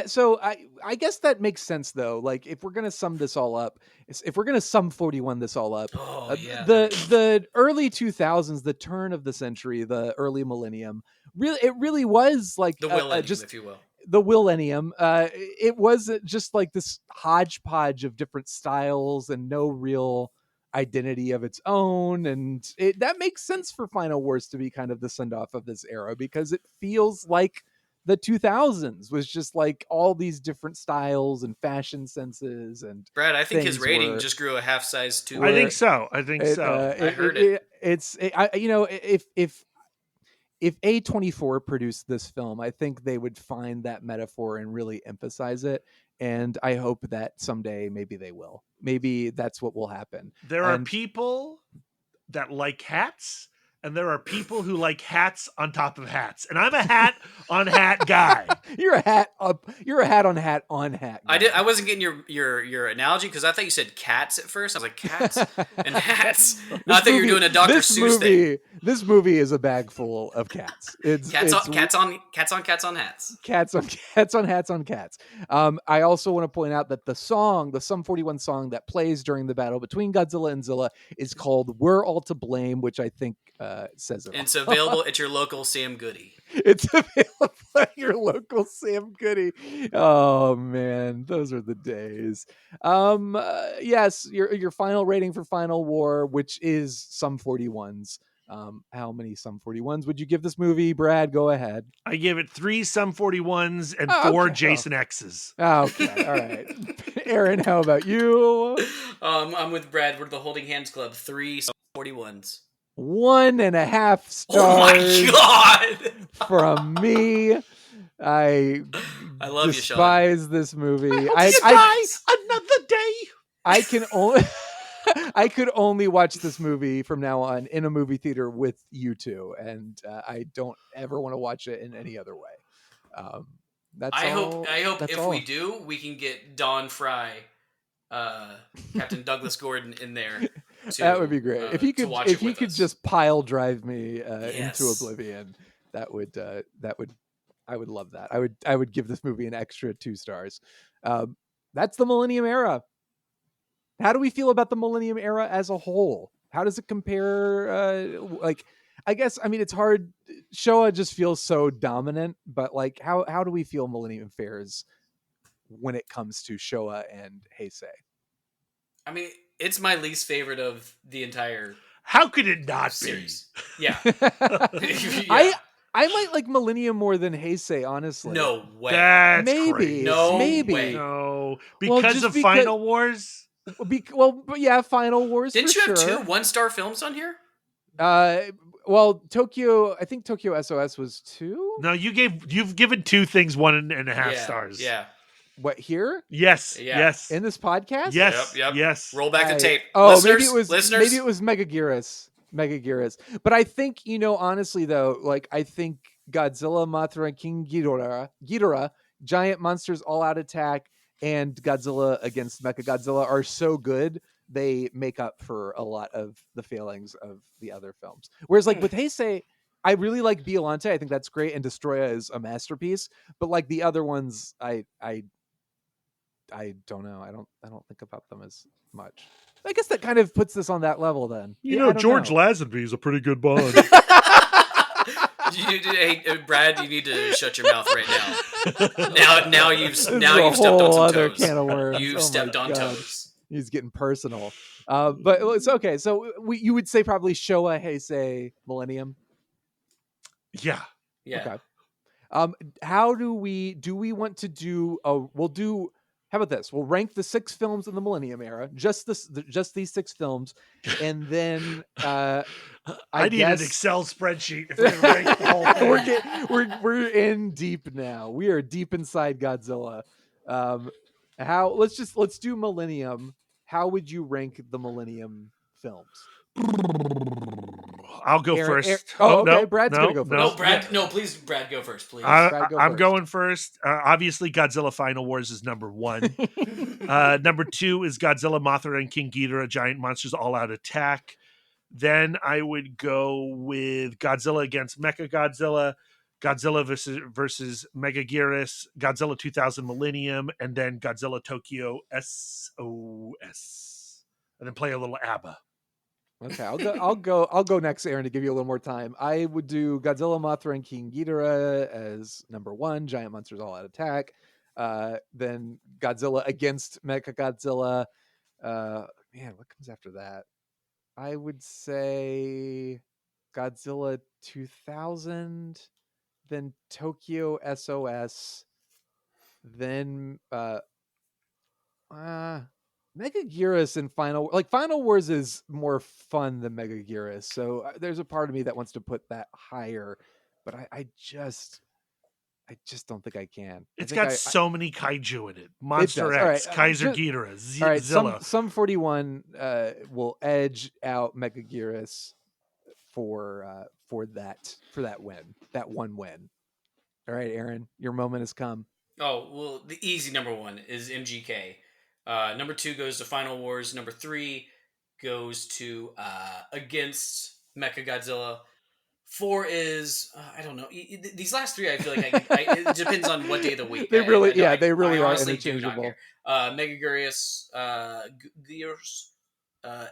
So I guess that makes sense though. Like if we're gonna sum this all up, if we're gonna sum 41 this all up, the early 2000s, the turn of the century, the early millennium, really was like the millennium, if you will. The Millennium. It was just like this hodgepodge of different styles and no real identity of its own, and that makes sense for Final Wars to be kind of the send-off of this era, because it feels like the 2000s was just like all these different styles and fashion senses. And Brad, I think his rating just grew a half size too. I think so. I heard it. If A24 produced this film, I think they would find that metaphor and really emphasize it. And I hope that someday maybe they will. Maybe that's what will happen. There are people that like hats, and there are people who like hats on top of hats. And I'm a hat on hat guy. You're a hat on hat guy. I wasn't getting your analogy because I thought you said cats at first. I was like, cats and hats. I thought you were doing a Dr. Seuss thing. This movie is a bag full of cats. It's cats on hats. Cats on hats on cats. I also want to point out that the Sum 41 song that plays during the battle between Godzilla and Zilla is called "We're All to Blame," which I think says it. And it's available at your local Sam Goody. It's available at your local Sam Goody. Oh man, those are the days. Yes, your final rating for Final War, which is Sum 41s. How many Sum 41s would you give this movie, Brad? Go ahead. I give it 3 Sum 41s and 4 Jason X's. Okay, all right. Aaron, how about you? I'm with Brad. We're the Holding Hands Club. 3 Sum 41s. 1.5 stars. Oh my god! From me. I love you, Shawn. Despise this movie. Another day. I could only watch this movie from now on in a movie theater with you two, and I don't ever want to watch it in any other way. I hope if we do, we can get Don Fry, Captain Douglas Gordon in there. That would be great. If he could just pile drive me into oblivion, that would I would love that. I would give this movie an extra 2 stars. That's the Millennium era. How do we feel about the Millennium era as a whole? How does it compare? I guess, I mean, it's hard. Showa just feels so dominant, but like, how do we feel Millennium fares when it comes to Showa and Heisei? I mean, it's my least favorite of the entire. How could it not series? Be? Yeah. Yeah. I might like Millennium more than Heisei, honestly. No way. That's maybe. Crazy. No maybe. Way. No. Because of Final Wars? But yeah, Final Wars. Didn't you have 2 1-star films on here? Well, Tokyo. I think Tokyo SOS was 2. No, you've given 2 things 1.5 stars. Yeah. What, here? Yes. Yeah. Yes. In this podcast? Yes. Yep. Yes. Roll back the tape. Oh, listeners, maybe it was Megaguirus. But I think, honestly though, like I think Godzilla, Mothra, and King Ghidorah, giant monsters all out attack, and Godzilla against Mechagodzilla are so good, they make up for a lot of the failings of the other films. Whereas like with Heisei, I really like Biollante. I think that's great, and Destroya is a masterpiece. But like the other ones, I don't know. I don't think about them as much. I guess that kind of puts this on that level then. George Lazenby is a pretty good Bond. Hey, Brad, you need to shut your mouth right now. Now you've stepped on some other toes. can of worms. You've stepped on toes. He's getting personal. But it's okay. So you would say probably Showa Heisei Millennium. Yeah. Okay. How do we want to do? How about this? We'll rank the 6 films in the Millennium era, just these 6 films, and then I need an Excel spreadsheet if we're gonna rank the whole thing. we're in deep now. We are deep inside Godzilla. Let's do Millennium. How would you rank the Millennium films? I'll go first. Okay. No, Brad's gonna go first. No, Brad. No, please, Brad, go first, please. I'm going first. Obviously, Godzilla Final Wars is number 1. Number 2 is Godzilla, Mothra, and King Ghidorah, Giant Monsters All Out Attack. Then I would go with Godzilla against Mechagodzilla, Godzilla versus Megaguirus, Godzilla 2000 Millennium, and then Godzilla Tokyo SOS. And then play a little ABBA. Okay, I'll go next, Aaron, to give you a little more time. I would do Godzilla, Mothra, and King Ghidorah as number 1, Giant Monsters All Out Attack. Then Godzilla against Mechagodzilla. Man, what comes after that? I would say Godzilla 2000, then Tokyo SOS, then Megaguirus and Final Wars is more fun than Megaguirus, so there's a part of me that wants to put that higher, but I just don't think I can. It's got so many kaiju in it. Monster X, right, Kaiser Ghidorah, all right, Zilla. Some 41 will edge out Megaguirus for that win, that one win. All right, Aaron, your moment has come. Oh, well, the easy number 1 is MGK. Number 2 goes to Final Wars. Number 3 goes to against Mechagodzilla. 4 is I don't know. These last 3, I feel like it depends on what day of the week. They really are honestly interchangeable. Megaguirus,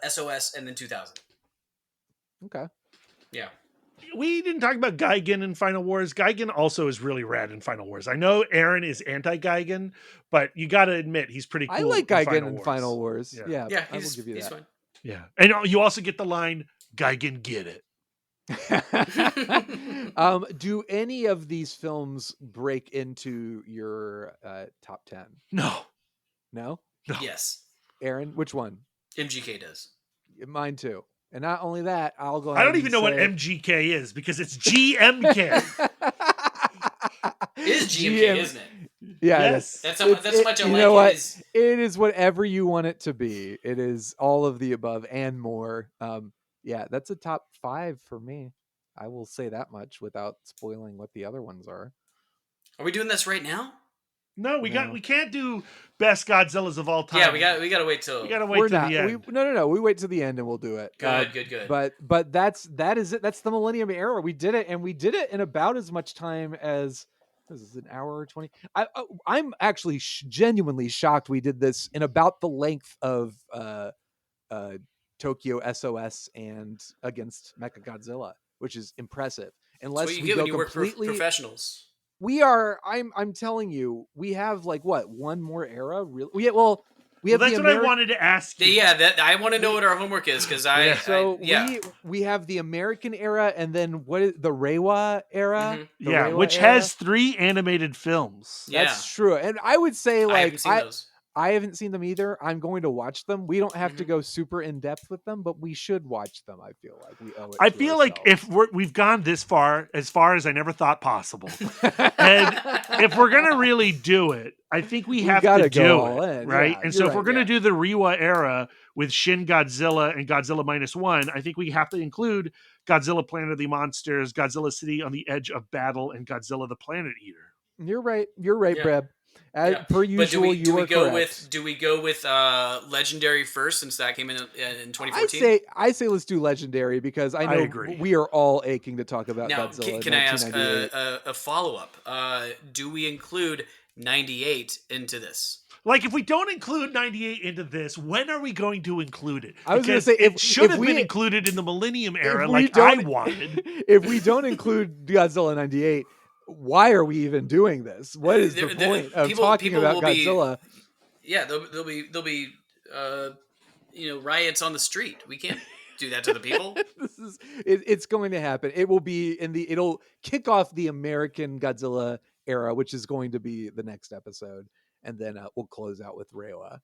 SOS, and then 2000. Okay. Yeah. We didn't talk about Gigan in Final Wars. Gigan also is really rad in Final Wars. I know Aaron is anti-Gigan, but you got to admit he's pretty cool. I like Gigan in Final Wars. Yeah, I will give you that. Fine. Yeah, and you also get the line, "Gigan, get it." Do any of these films break into your top 10? No. Yes. Aaron, which one? MGK does. Mine too. And not only that, I'll go ahead. I don't even know what MGK is because it's GMK. It is GMK, isn't it? Yeah, yes. That's how much I you like know what? it. It is whatever you want it to be. It is all of the above and more. Yeah, that's a top 5 for me. I will say that much without spoiling what the other ones are. Are we doing this right now? No, we can't do best Godzillas of all time. Yeah, we got to wait till. We got to wait till the end. No. We wait till the end and we'll do it. Good. But that is it. That's the Millennium era. We did it, and we did it in about as much time as. This is an hour or 20. I'm actually genuinely shocked we did this in about the length of Tokyo SOS and against Mechagodzilla, which is impressive. Unless that's what you we get go when you completely work for professionals. We are. I'm telling you, we have one more era. Really? We have that's what I wanted to ask you. Yeah, I want to know what our homework is because we have the American era, and then what is the Reiwa era? Mm-hmm. Yeah, which has 3 animated films. That's true, and I would say I haven't seen those. I haven't seen them either. I'm going to watch them. We don't have to go super in depth with them, but we should watch them. I feel like we owe it. I feel like if we've gone this far as I never thought possible, and if we're gonna really do it, I think we have to do it, right? Yeah, and so if we're gonna do the Reiwa era with Shin Godzilla and Godzilla -1, I think we have to include Godzilla Planet of the Monsters, Godzilla City on the Edge of Battle, and Godzilla the Planet Eater. You're right, Yeah. Brad. As per usual, you are correct. Do we go with Legendary first, since that came in 2014? I say let's do Legendary, because I know agree. we are all aching to talk about Now, Godzilla. can I ask 1998. a follow up? Do we include 98 into this? Like, if we don't include 98 into this, when are we going to include it? I was going to say, it should have been included in the Millennium era, like I wanted. If we don't include Godzilla 98, why are we even doing this? What is the point of talking about Godzilla? There'll be riots on the street. We can't do that to the people. It's going to happen. It will be it'll kick off the American Godzilla era, which is going to be the next episode. And then we'll close out with Reiwa.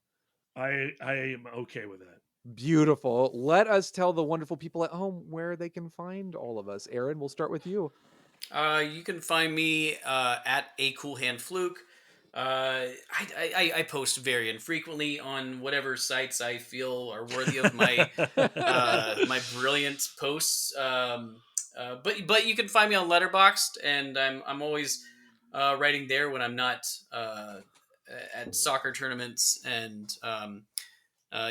I am okay with that. Beautiful. Let us tell the wonderful people at home where they can find all of us. Aaron, we'll start with you. You can find me at A Cool Hand Fluke. I post very infrequently on whatever sites I feel are worthy of my my brilliant posts. But you can find me on Letterboxd, and I'm always writing there when I'm not at soccer tournaments and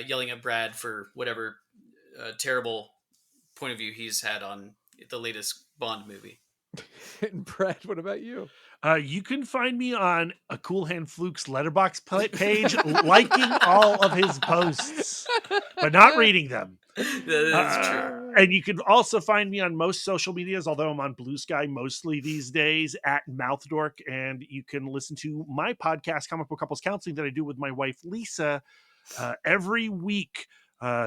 yelling at Brad for whatever terrible point of view he's had on the latest Bond movie. And Brad, what about you? You can find me on A Cool Hand Fluke's Letterboxd page, liking all of his posts, but not reading them. That is true. And you can also find me on most social medias, although I'm on Blue Sky mostly these days, at Mouthdork. And you can listen to my podcast, Comic Book Couples Counseling, that I do with my wife, Lisa, every week.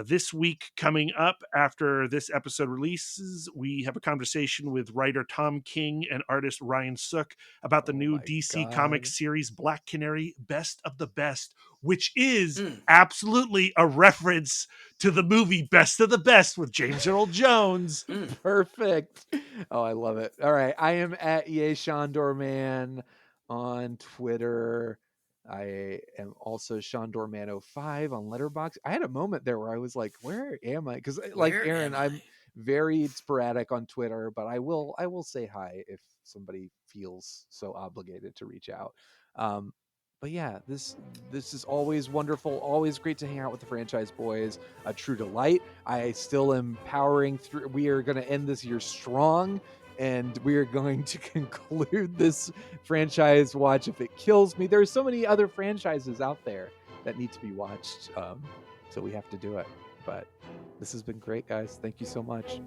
This week, coming up after this episode releases, we have a conversation with writer Tom King and artist Ryan Sook about the new DC Comics series Black Canary Best of the Best, which is absolutely a reference to the movie Best of the Best with James Earl Jones. Perfect. Oh, I love it. All right. I am at YeShondorman on Twitter. I am also ShondorMan05 on Letterboxd. I had a moment there where I was like, where am I? Because like Aaron, I'm very sporadic on Twitter, but I will say hi if somebody feels so obligated to reach out. But yeah, this is always wonderful, always great to hang out with the Franchyze Boiz. A true delight. I still am powering through. We are going to end this year strong, and we are going to conclude this franchise watch if it kills me. There's so many other franchises out there that need to be watched, so we have to do it. But this has been great, guys. Thank you so much.